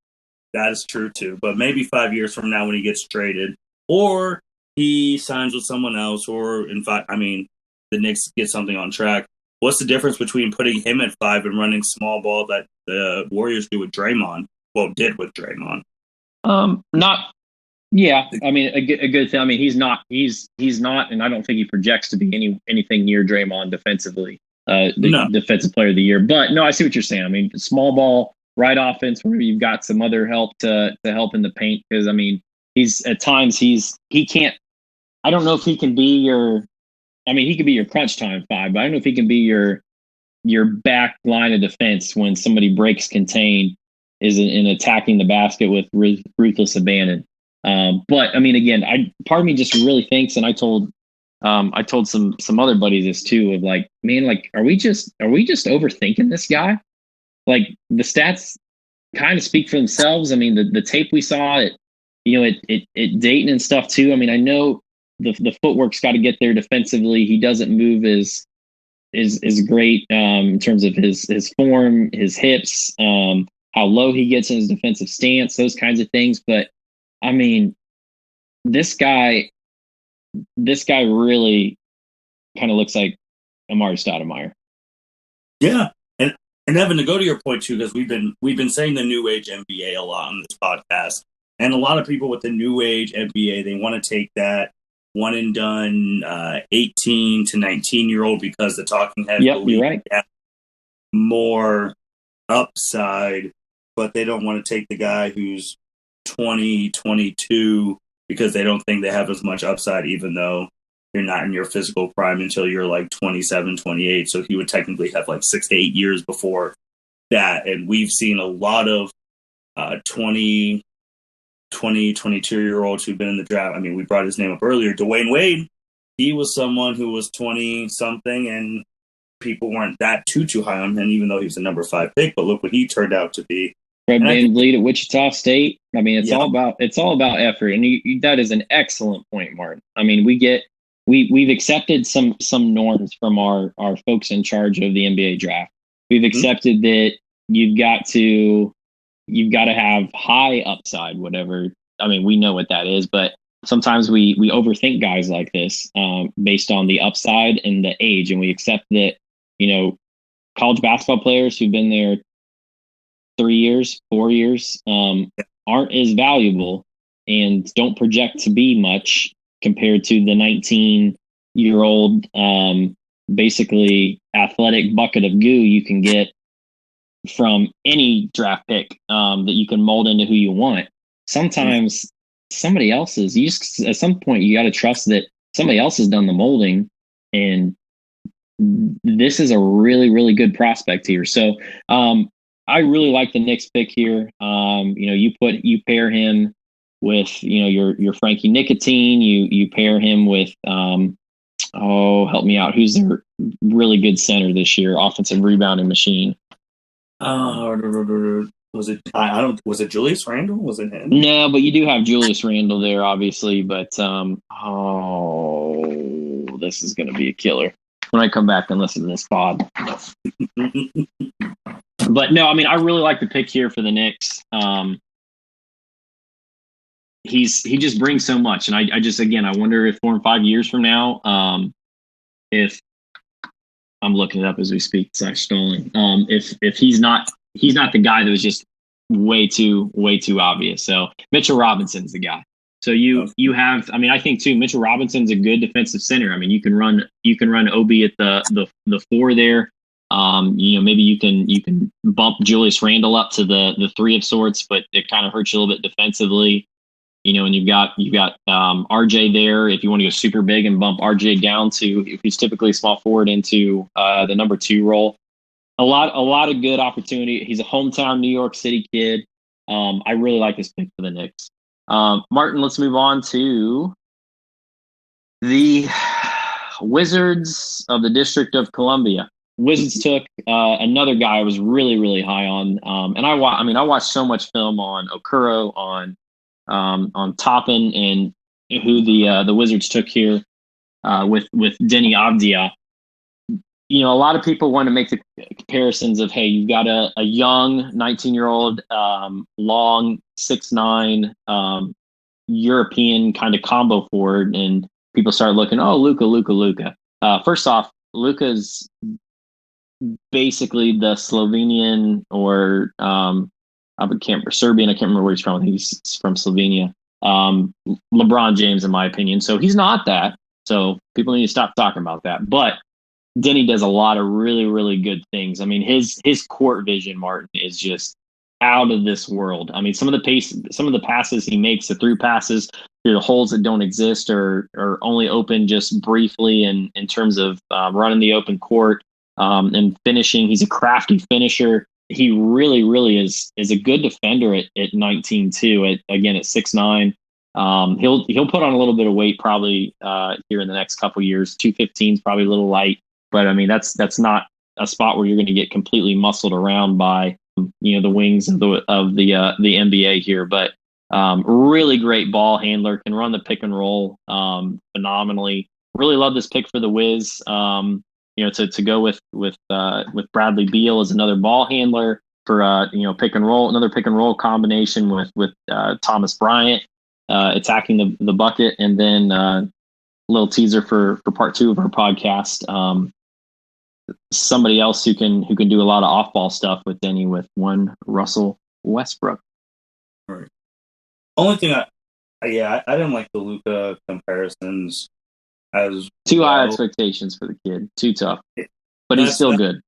That is true too. But maybe 5 years from now when he gets traded, or he signs with someone else, or in fact, the Knicks get something on track. What's the difference between putting him at 5 and running small ball that the Warriors do with Draymond? Well, did with Draymond. A good thing. He's not, and I don't think he projects to be anything near Draymond defensively. Defensive player of the year. But no, I see what you're saying. Small ball, right offense, where you've got some other help to help in the paint. Because he's at times he can't. I don't know if he can be your. He could be your crunch time 5, but I don't know if he can be your back line of defense when somebody breaks contain. Is in attacking the basket with ruthless abandon. But again, part of me just really thinks, and I told some other buddies this too, of like, man, like, are we just overthinking this guy? Like the stats kind of speak for themselves. The tape we saw at Dayton and stuff too. I know the footwork's got to get there defensively. He doesn't move as great in terms of his form, his hips. How low he gets in his defensive stance, those kinds of things. But this guy really kind of looks like Amari Stoudemire. Yeah, and Evan, to go to your point too, because we've been saying the new age NBA a lot on this podcast, and a lot of people with the new age NBA, they want to take that one and done 18 to 19-year-old because the talking heads believe you're right. More upside. But they don't want to take the guy who's 20, 22 because they don't think they have as much upside, even though you're not in your physical prime until you're like 27, 28. So he would technically have like 6 to 8 years before that. And we've seen a lot of 20, 22-year-olds who've been in the draft. We brought his name up earlier. Dwayne Wade, he was someone who was 20 something, and people weren't that too high on him, even though he was the number 5 pick. But look what he turned out to be. Fred And I think, VanVleet at Wichita State. I mean, yeah, it's all about effort, and that is an excellent point, Martin. I mean, we've accepted some norms from our folks in charge of the NBA draft. We've mhm, accepted that you've got to have high upside, whatever. I mean, we know what that is, but sometimes we overthink guys like this based on the upside and the age, and we accept that college basketball players who've been there 3 years, 4 years, aren't as valuable and don't project to be much compared to the 19-year-old, basically athletic bucket of goo you can get from any draft pick that you can mold into who you want. Sometimes somebody else's, at some point, you got to trust that somebody else has done the molding, and this is a really, really good prospect here. So, I really like the Knicks pick here. You pair him with your Frankie Nicotine. You pair him with help me out. Who's their really good center this year? Offensive rebounding machine. was it? I don't. Was it Julius Randle? Was it him? No, but you do have Julius Randle there, obviously. But this is going to be a killer when I come back and listen to this pod. But no, I mean, I really like the pick here for the Knicks. He just brings so much, and I wonder if 4 and 5 years from now, if I'm looking it up as we speak, Zach Stoling, if he's not the guy that was just way too obvious. So Mitchell Robinson's the guy. So you have, I mean, I think too, Mitchell Robinson's a good defensive center. I mean, you can run OB at the 4 there. Maybe you can bump Julius Randle up to the 3 of sorts, but it kind of hurts you a little bit defensively. And you've got RJ there. If you want to go super big and bump RJ down to, who's typically a small forward, into the number 2 role. A lot of good opportunity. He's a hometown New York City kid. I really like this pick for the Knicks. Martin, let's move on to the Wizards of the District of Columbia. Wizards took another guy I was really, really high on, and I watched so much film on Okoro, on Toppin, and who the Wizards took here with Denny Avdia. A lot of people want to make the comparisons of, hey, you've got a young 19-year-old, long 6'9", European kind of combo forward, and people start looking, oh, Luka. First off, Luka's basically the Slovenian or Serbian. I can't remember where he's from. I think he's from Slovenia. LeBron James, in my opinion. So he's not that. So people need to stop talking about that. But Denny does a lot of really, really good things. I mean, his court vision, Martin, is just out of this world. I mean, some of the passes he makes, the through passes through the holes that don't exist or only open just briefly in terms of running the open court and finishing. He's a crafty finisher. He really, really is a good defender at 19 too. At 6'9". He'll put on a little bit of weight probably here in the next couple years. 215 is probably a little light. But I mean, that's not a spot where you're going to get completely muscled around by the wings of the NBA here. But really great ball handler, can run the pick and roll phenomenally. Really love this pick for the Wiz. To go with Bradley Beal as another ball handler for pick and roll, another pick and roll combination with Thomas Bryant attacking the bucket, and then a little teaser for part 2 of our podcast. Somebody else who can do a lot of off-ball stuff with Denny, with one Russell Westbrook. Right. Only thing I didn't like the Luka comparisons as too high expectations for the kid. Too tough, but he's still good.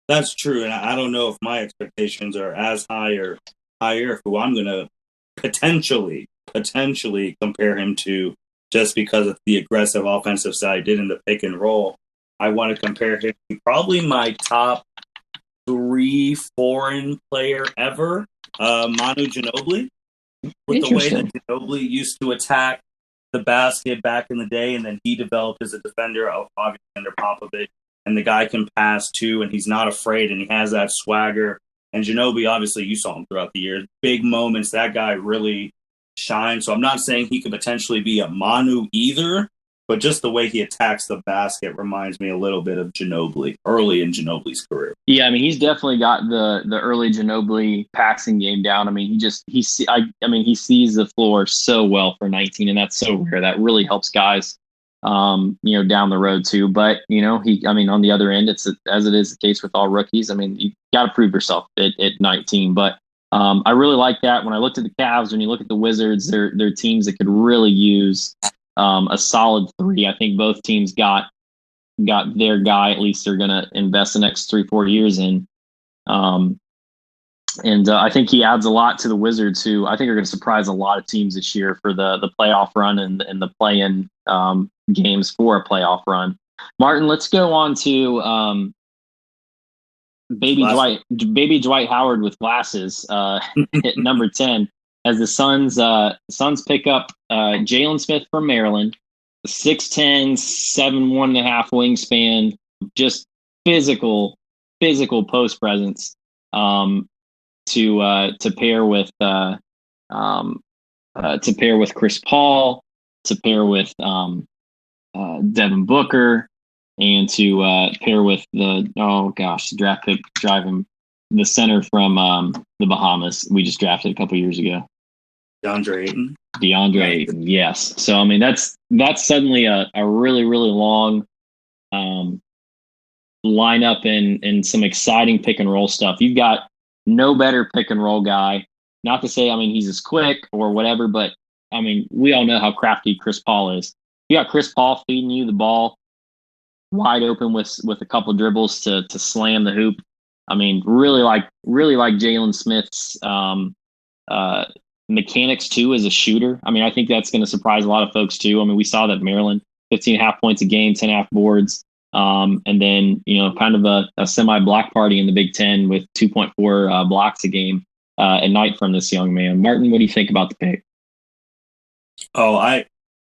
That's true, and I don't know if my expectations are as high or higher who I'm going to potentially compare him to, just because of the aggressive offensive side he did in the pick and roll. I want to compare him to probably my top 3 foreign player ever, Manu Ginobili, with the way that Ginobili used to attack the basket back in the day, and then he developed as a defender, obviously under Popovich. And the guy can pass too, and he's not afraid, and he has that swagger. And Ginobili, obviously, you saw him throughout the years. Big moments, that guy really shines. So I'm not saying he could potentially be a Manu either, but just the way he attacks the basket reminds me a little bit of Ginobili, early in Ginobili's career. Yeah, I mean, he's definitely got the early Ginobili passing game down. I mean, he sees the floor so well for 19, and that's so rare. That really helps guys, down the road too. But on the other end, it's as it is the case with all rookies. I mean, you got to prove yourself at 19. But I really like that. When I looked at the Cavs, when you look at the Wizards, they're teams that could really use a solid three. I think both teams got their guy. At least they're going to invest the next 3-4 years in. I think he adds a lot to the Wizards, who I think are going to surprise a lot of teams this year for the playoff run and the play-in games for a playoff run. Martin, let's go on to baby Dwight Howard with glasses at number 10, as the Suns pick up Jalen Smith from Maryland, 6'10", 7'1.5" wingspan, just physical post presence to pair with Chris Paul, to pair with Devin Booker, and to pair with the draft pick driving the center from the Bahamas we just drafted a couple years ago. DeAndre Ayton, yes. So I mean that's suddenly a really, really long lineup and some exciting pick and roll stuff. You've got no better pick and roll guy. Not to say he's as quick or whatever, but we all know how crafty Chris Paul is. You got Chris Paul feeding you the ball wide open with a couple dribbles to slam the hoop. Really like Jalen Smith's mechanics too as a shooter. I think that's going to surprise a lot of folks too. We saw that Maryland, 15.5 points a game, 10.5 boards. And then, kind of a semi-block party in the Big Ten with 2.4 blocks a game at night from this young man. Martin, what do you think about the pick? Oh, I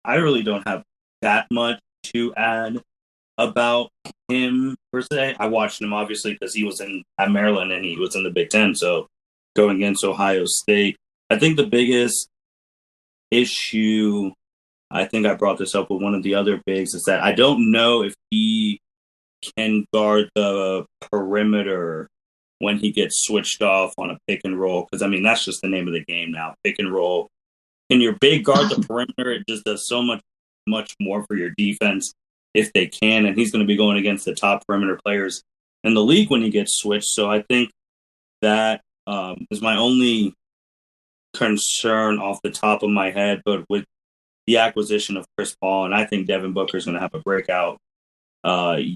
really don't have that much to add about him per se. I watched him obviously because he was at Maryland and he was in the Big Ten. So going against Ohio State, I think the biggest issue, I think I brought this up with one of the other bigs, is that I don't know if he can guard the perimeter when he gets switched off on a pick and roll. Because, that's just the name of the game now, pick and roll. Can your big guard the perimeter? It just does so much more for your defense if they can. And he's going to be going against the top perimeter players in the league when he gets switched. So I think that is my only concern off the top of my head. But with the acquisition of Chris Paul, and I think Devin Booker is going to have a breakout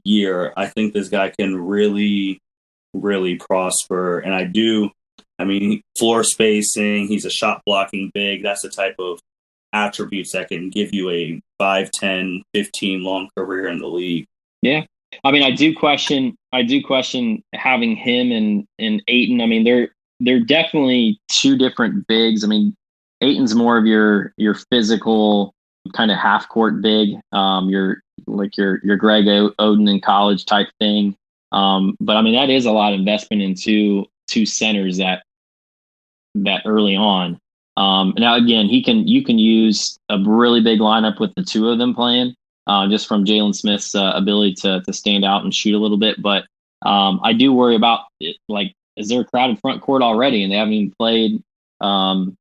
year. I think this guy can really, really prosper. And floor spacing, he's a shot blocking big. That's the type of attributes that can give you a 5, 10, 15 long career in the league. Yeah. I do question having him and Ayton. They're definitely two different bigs. Ayton's more of your physical kind of half court big, your Greg Oden in college type thing. But that is a lot of investment into two centers that early on. Now again, you can use a really big lineup with the two of them playing, just from Jalen Smith's ability to stand out and shoot a little bit. But I do worry about it, is there a crowded front court already, and they haven't even played one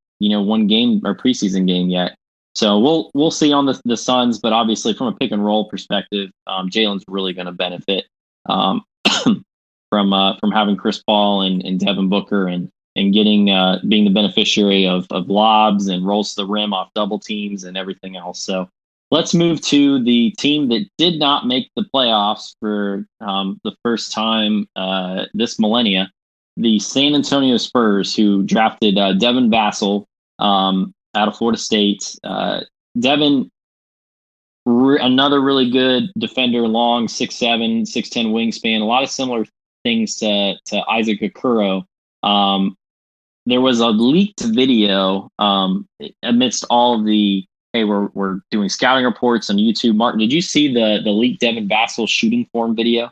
game or preseason game yet. So we'll see on the Suns, but obviously from a pick and roll perspective, Jalen's really going to benefit from having Chris Paul and Devin Booker and getting being the beneficiary of lobs and rolls to the rim off double teams and everything else. So let's move to the team that did not make the playoffs for the first time this millennia, the San Antonio Spurs, who drafted Devin Vassell out of Florida State. Devin, another really good defender, long, 6'7", 6'10" wingspan. A lot of similar things to Isaac Okoro. There was a leaked video amidst all of the hey, we're doing scouting reports on YouTube. Martin, did you see the leaked Devin Vassell shooting form video?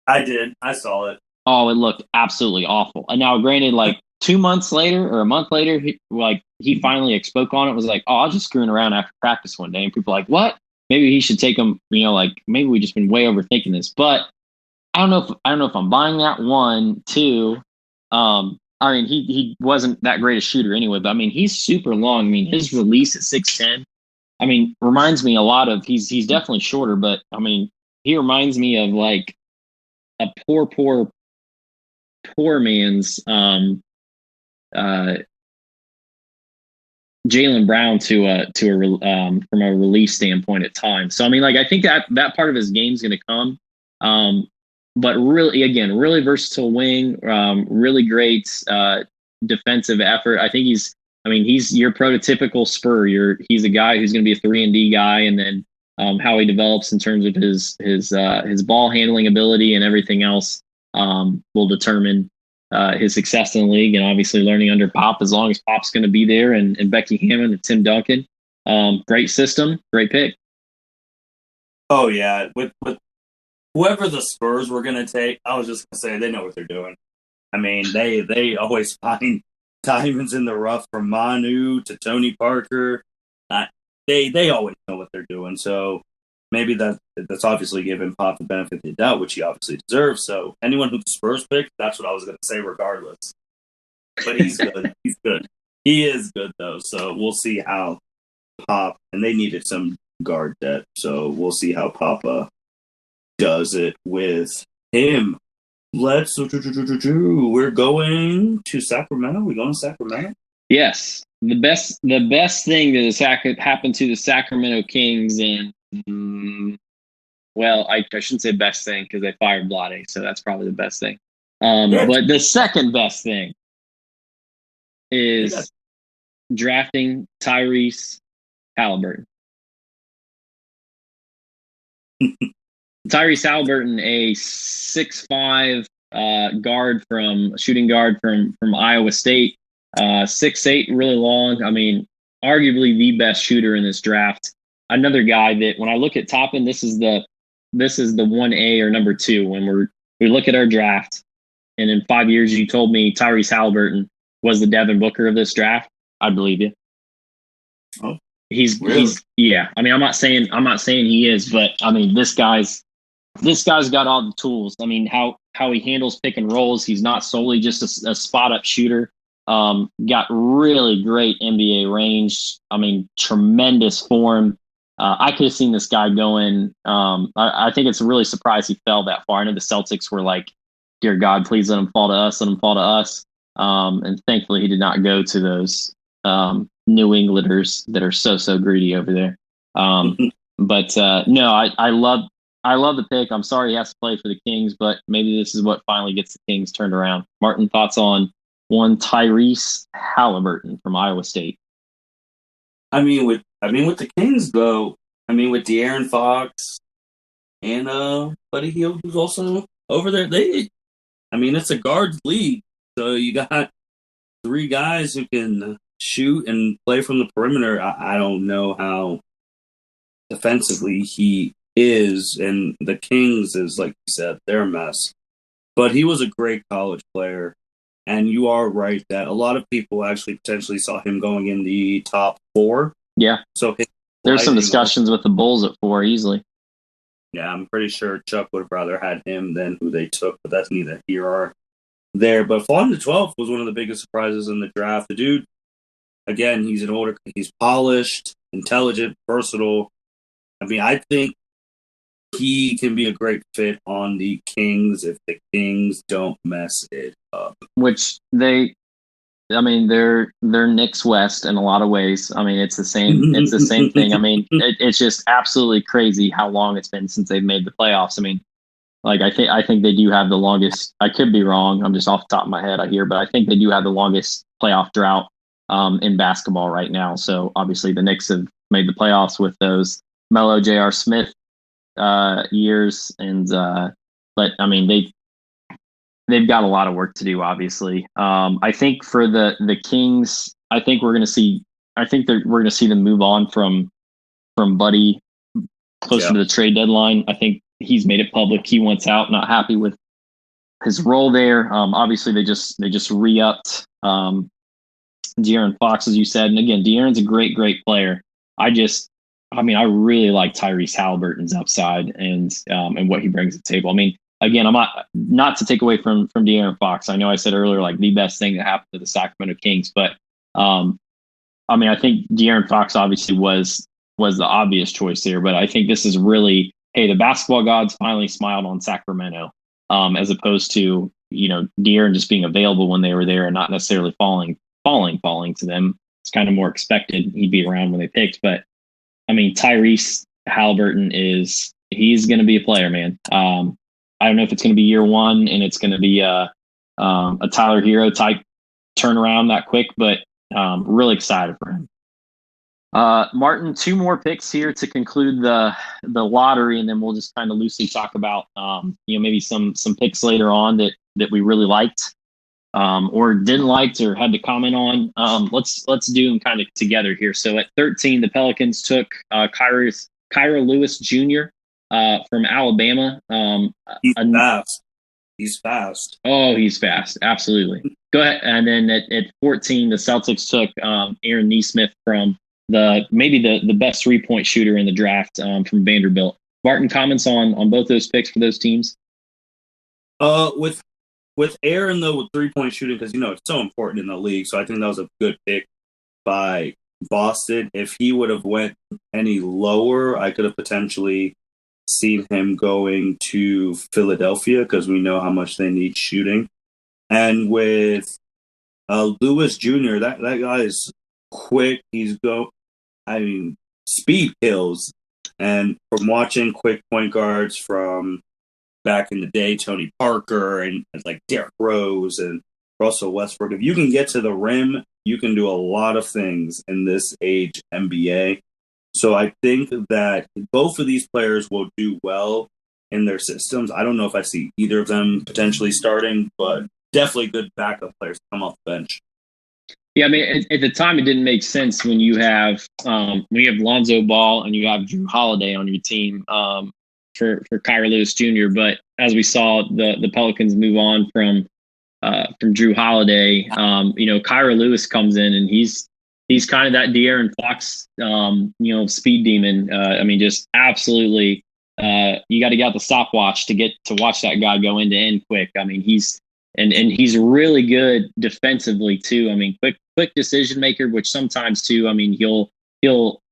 I did. I saw it. Oh, it looked absolutely awful. And now, granted, like 2 months later or a month later, he finally spoke on it. Was like, oh, I was just screwing around after practice one day, and people were like, what? Maybe he should take him. Like maybe we just been way overthinking this. But I don't know if I'm buying that. One, two. I mean, he wasn't that great a shooter anyway, but I mean, he's super long. I mean, his release at 6'10", I mean, reminds me a lot of he's definitely shorter, but I mean, he reminds me of like a poor man's uh Jaylen Brown from a release standpoint at times. So I mean, like I think that part of his game's going to come. But really, again, really versatile wing, really great defensive effort. I think he's your prototypical Spur. He's a guy who's going to be a 3-and-D guy, and then how he develops in terms of his ball handling ability and everything else will determine his success in the league. And obviously, learning under Pop, as long as Pop's going to be there, and Becky Hammond and Tim Duncan, great system, great pick. Oh yeah, with whoever the Spurs were going to take, I was just going to say they know what they're doing. I mean, they always find diamonds in the rough, from Manu to Tony Parker. They always know what they're doing. So maybe that's obviously giving Pop the benefit of the doubt, which he obviously deserves. So anyone who the Spurs picked, that's what I was going to say regardless. But he's good. He's good. He is good, though. So we'll see how Pop, and they needed some guard depth. So we'll see how Papa does it with him. We're going to Sacramento. We going to Sacramento? Yes, the best thing that has happened to the Sacramento Kings, and well, I shouldn't say best thing because they fired Vlade, so that's probably the best thing. But the second best thing is drafting Tyrese Halliburton. Tyrese Halliburton, a 6'5" shooting guard from Iowa State, 6'8", really long. I mean, arguably the best shooter in this draft. Another guy that when I look at Toppin, this is the 1A or number 2 when we look at our draft. And in 5 years, you told me Tyrese Halliburton was the Devin Booker of this draft, I'd believe you. Oh, he's yeah. I mean, I'm not saying he is, but I mean, this guy's got all the tools. I mean, how he handles pick and rolls. He's not solely just a spot up shooter. Got really great NBA range. I mean, tremendous form. I could have seen this guy going. I think it's a really surprise he fell that far. I know the Celtics were like, dear God, please let him fall to us. Let him fall to us. And thankfully, he did not go to those New Englanders that are so greedy over there. But no, I love the pick. I'm sorry he has to play for the Kings, but maybe this is what finally gets the Kings turned around. Martin, thoughts on one Tyrese Halliburton from Iowa State? I mean, with the Kings though, I mean with De'Aaron Fox and Buddy Hield, who's also over there. It's a guards league, so you got 3 guys who can shoot and play from the perimeter. I don't know how defensively he is, and the Kings is, like you said, they're a mess. But he was a great college player, and you are right that a lot of people actually potentially saw him going in the top 4. Yeah. So there's some discussions with the Bulls at 4 easily. Yeah, I'm pretty sure Chuck would have rather had him than who they took, but that's neither here or there. But falling to 12 was one of the biggest surprises in the draft. The dude, again, he's polished, intelligent, versatile. I mean, I think he can be a great fit on the Kings if the Kings don't mess it up. Which they're Knicks West in a lot of ways. I mean, it's the same thing. I mean, it's just absolutely crazy how long it's been since they've made the playoffs. I mean, like I think they do have the longest. I could be wrong. I'm just off the top of my head but I think they do have the longest playoff drought in basketball right now. So obviously the Knicks have made the playoffs with those Melo, J.R. Smith years, and but I mean they've got a lot of work to do, obviously. I think for the Kings, I think we're going to see I think that we're going to see them move on from Buddy closer to the trade deadline. I think he's made it public he wants out, not happy with his role there. Obviously, they just re-upped De'Aaron Fox, as you said, and again, De'Aaron's a great player. I really like Tyrese Halliburton's upside and what he brings to the table. I mean, again, I'm not to take away from De'Aaron Fox. I know I said earlier, like, the best thing that happened to the Sacramento Kings, but I think De'Aaron Fox obviously was the obvious choice there, but I think this is really, hey, the basketball gods finally smiled on Sacramento, as opposed to, De'Aaron just being available when they were there and not necessarily falling to them. It's kind of more expected he'd be around when they picked, but I mean, Tyrese Halliburton he's going to be a player, man. I don't know if it's going to be year one and it's going to be a Tyler Hero type turnaround that quick, but really excited for him. Martin, 2 more picks here to conclude the lottery, and then we'll just kind of loosely talk about maybe some picks later on that we really liked or didn't like or had to comment on. Let's do them kind of together here. So at 13, the Pelicans took Kyra Lewis Jr. From Alabama. He's fast. Oh, he's fast. Absolutely. Go ahead. And then at 14, the Celtics took Aaron Nesmith from maybe the best 3-point shooter in the draft from Vanderbilt. Martin, comments on both those picks for those teams? With Aaron, though, with 3-point shooting, because, it's so important in the league. So I think that was a good pick by Boston. If he would have went any lower, I could have potentially seen him going to Philadelphia because we know how much they need shooting. And with Lewis Jr., that guy is quick. Speed kills. And from watching quick point guards from back in the day, Tony Parker and like Derrick Rose and Russell Westbrook, if you can get to the rim, you can do a lot of things in this age NBA. So I think that both of these players will do well in their systems. I don't know if I see either of them potentially starting, but definitely good backup players come off the bench. Yeah, I mean, at the time, it didn't make sense when you have Lonzo Ball and you have Drew Holiday on your team for Kyra Lewis Jr. But as we saw, the Pelicans move on from Drew Holiday. Kyra Lewis comes in and he's kind of that De'Aaron Fox, speed demon. Just absolutely. You got to get out the stopwatch to watch that guy go end to end quick. I mean, he's really good defensively too. I mean, quick decision maker, which sometimes too. I mean, he'll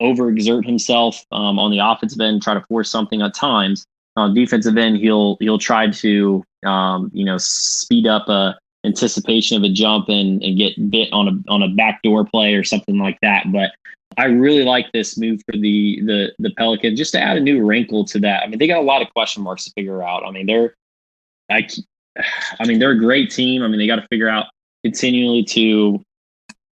overexert himself on the offensive end, try to force something at times. On defensive end, he'll try to speed up a anticipation of a jump and get bit on a backdoor play or something like that. But I really like this move for the Pelicans, just to add a new wrinkle to that. I mean, they got a lot of question marks to figure out. I mean, they're a great team. I mean, they got to figure out continually to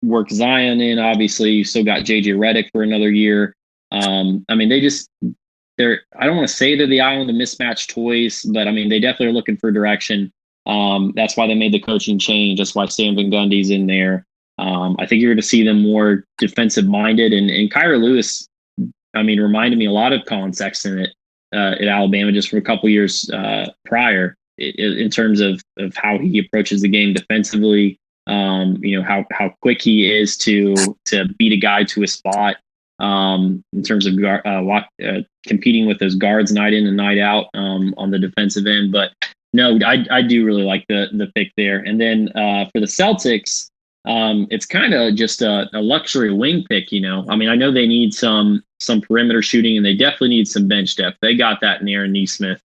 work Zion in. Obviously, you still got JJ Redick for another year. I don't want to say they're the island of mismatched toys, but I mean, they definitely are looking for direction. That's why they made the coaching change. That's why Stan Van Gundy's in there. I think you're going to see them more defensive minded. And Kyra Lewis, reminded me a lot of Colin Sexton at Alabama just for a couple years prior in terms of how he approaches the game defensively. How quick he is to beat a guy to a spot. In terms of competing with those guards night in and night out on the defensive end. But no, I do really like the pick there. And then for the Celtics, it's kind of just a luxury wing pick. I know they need some perimeter shooting and they definitely need some bench depth. They got that in Aaron Nesmith.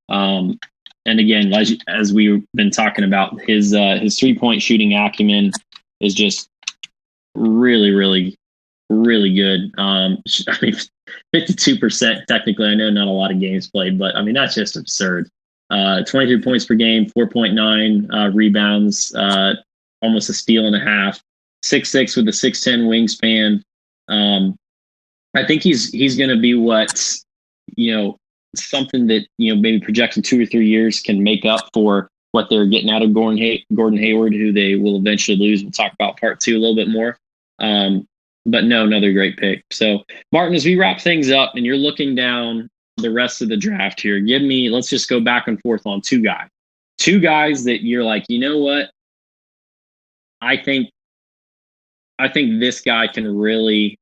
And again, as we've been talking about, his 3-point shooting acumen is just really, really, really good. 52% technically. I know not a lot of games played, but that's just absurd. 23 points per game, 4.9 rebounds, almost a steal and a half. 6'6" with a 6'10" wingspan. I think he's going to be something that maybe projects in 2 or 3 years can make up for what they're getting out of Gordon Hayward, who they will eventually lose. We'll talk about part 2 a little bit more. but no, another great pick. So, Martin, as we wrap things up and you're looking down the rest of the draft here, let's just go back and forth on two guys. Two guys that you're like, you know what? I think this guy can really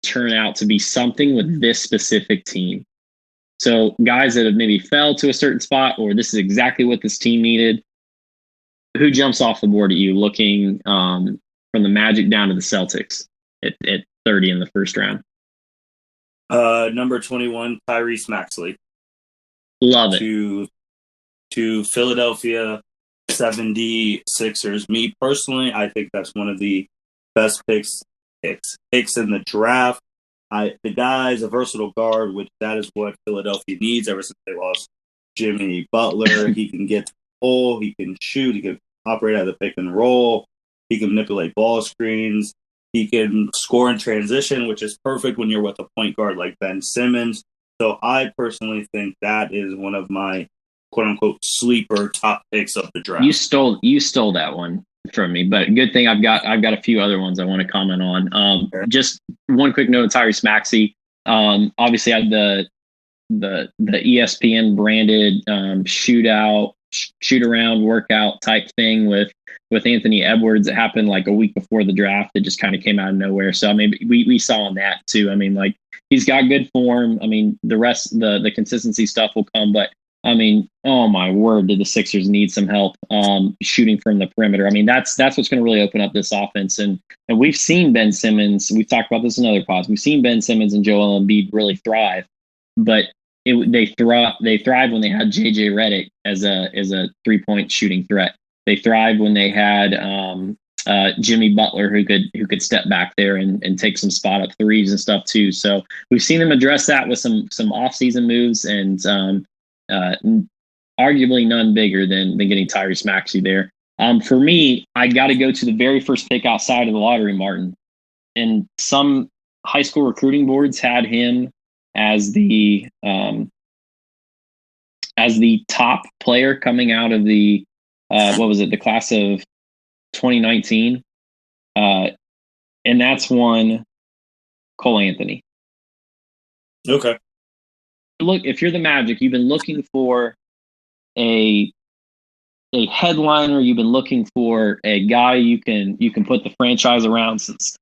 turn out to be something with this specific team. So guys that have maybe fell to a certain spot, or this is exactly what this team needed. Who jumps off the board at you looking from the Magic down to the Celtics at 30 in the first round? Number 21, Tyrese Maxey. Love it. To Philadelphia 76ers. Me personally, I think that's one of the best picks in the draft. The guy's a versatile guard, which that is what Philadelphia needs ever since they lost Jimmy Butler. He can get to the hole, he can shoot, he can operate out of the pick and roll, he can manipulate ball screens, he can score in transition, which is perfect when you're with a point guard like Ben Simmons. So I personally think that is one of my quote unquote sleeper top picks of the draft. You stole that one from me, but good thing I've got a few other ones I want to comment on. Sure. Just one quick note: Tyrese Maxey. Obviously, I had the ESPN branded shoot around workout type thing with Anthony Edwards. It happened like a week before the draft. It just kind of came out of nowhere. So I mean, we saw on that too. I mean, like he's got good form. I mean, the rest the consistency stuff will come, but I mean, oh my word, did the Sixers need some help shooting from the perimeter? I mean, that's what's going to really open up this offense. And we've seen Ben Simmons. We've talked about this in other pods. We've seen Ben Simmons and Joel Embiid really thrive, but they thrive when they had JJ Redick as a 3-point shooting threat. They thrived when they had Jimmy Butler who could step back there and take some spot up threes and stuff too. So we've seen them address that with some offseason moves and arguably none bigger than getting Tyrese Maxey there. For me, I got to go to the very first pick outside of the lottery, Martin. And some high school recruiting boards had him as the top player coming out of the the class of 2019, and that's one Cole Anthony. Okay. Look, if you're the Magic, you've been looking for a headliner. You've been looking for a guy you can put the franchise around since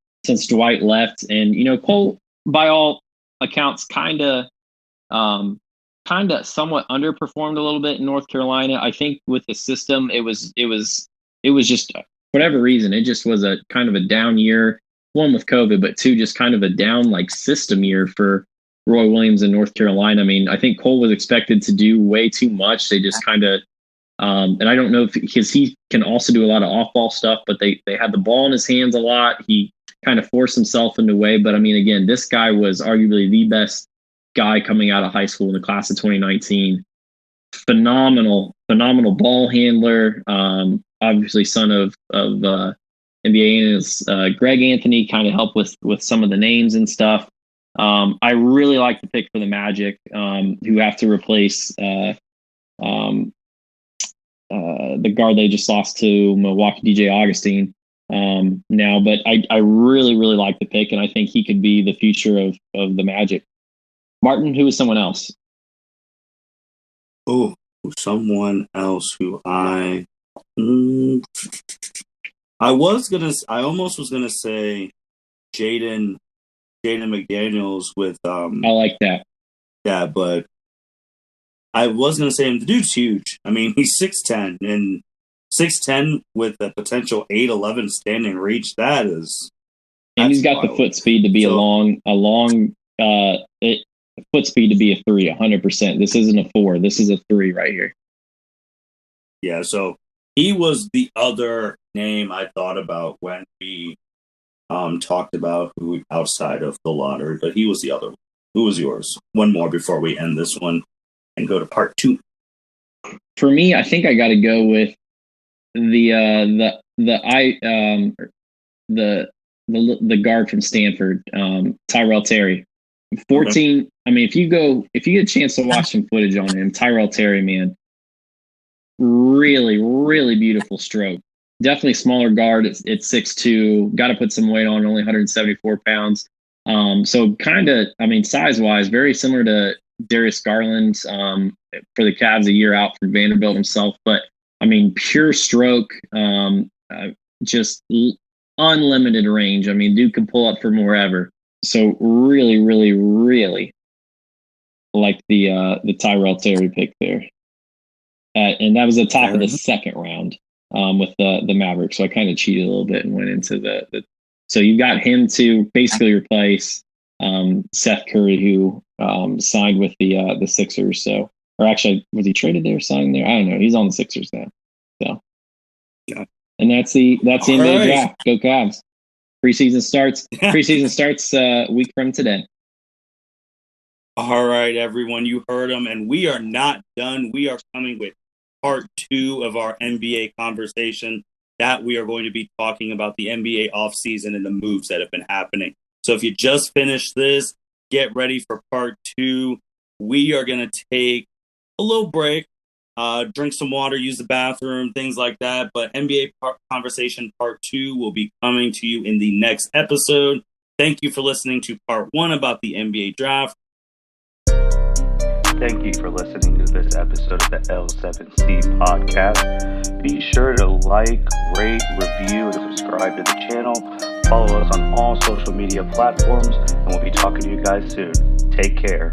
Dwight left, and Cole, by all accounts, kind of somewhat underperformed a little bit in North Carolina. I think with the system, it was just whatever reason, it just was a kind of a down year. One with COVID, but two, just kind of a down like system year for Roy Williams in North Carolina. I mean, I think Cole was expected to do way too much. They just kind of, and I don't know because he can also do a lot of off-ball stuff, but they had the ball in his hands a lot. He kind of forced himself into a way. But I mean, again, this guy was arguably the best guy coming out of high school in the class of 2019. Phenomenal ball handler. Obviously, son of NBA analyst Greg Anthony, kind of helped with some of the names and stuff. I really like the pick for the Magic, who have to replace the guard they just lost to Milwaukee, DJ Augustine now. But I really, really like the pick, and I think he could be the future of the Magic. Martin, who is someone else? Oh, someone else who I almost was gonna say Jaden McDaniels with I like that. Yeah, but I was gonna say him. The dude's huge. I mean, he's 6'10", and 6'10" with a potential 8'11" standing reach. And he's got wild. The foot speed to be foot speed to be a 3, 100%. This isn't a 4. This is a 3 right here. Yeah, so he was the other name I thought about when we talked about who outside of the lottery, but he was the other one. Who was yours? One more before we end this one and go to part 2. For me, I think I got to go with the guard from Stanford, Tyrell Terry. 14. Okay. I mean, if you get a chance to watch some footage on him, Tyrell Terry, man, really, really beautiful stroke. definitely smaller guard at 6'2". Got to put some weight on, only 174 pounds. So kind of, I mean, size-wise, very similar to Darius Garland for the Cavs a year out from Vanderbilt himself. But, I mean, pure stroke, just unlimited range. I mean, dude can pull up from wherever. So really, really, really like the Tyrell Terry pick there. And that was the top of the second round with the Mavericks. So I kind of cheated a little bit and went into the so you got him to basically replace Seth Curry, who signed with the Sixers. So, or actually, was he traded there, signed there? I don't know. He's on the Sixers now. So, yeah. And that's the NBA right. draft. Go Cavs! Preseason starts. Preseason starts a week from today. All right, everyone, you heard them, and we are not done. We are coming with part 2 of our NBA conversation. That we are going to be talking about the NBA offseason and the moves that have been happening. So if you just finished this, get ready for part 2. We are going to take a little break, drink some water, use the bathroom, things like that. But NBA conversation part 2 will be coming to you in the next episode. Thank you for listening to part 1 about the NBA draft. Thank you for listening to this episode of the L7C podcast. Be sure to like, rate, review, and subscribe to the channel. Follow us on all social media platforms, and we'll be talking to you guys soon. Take care.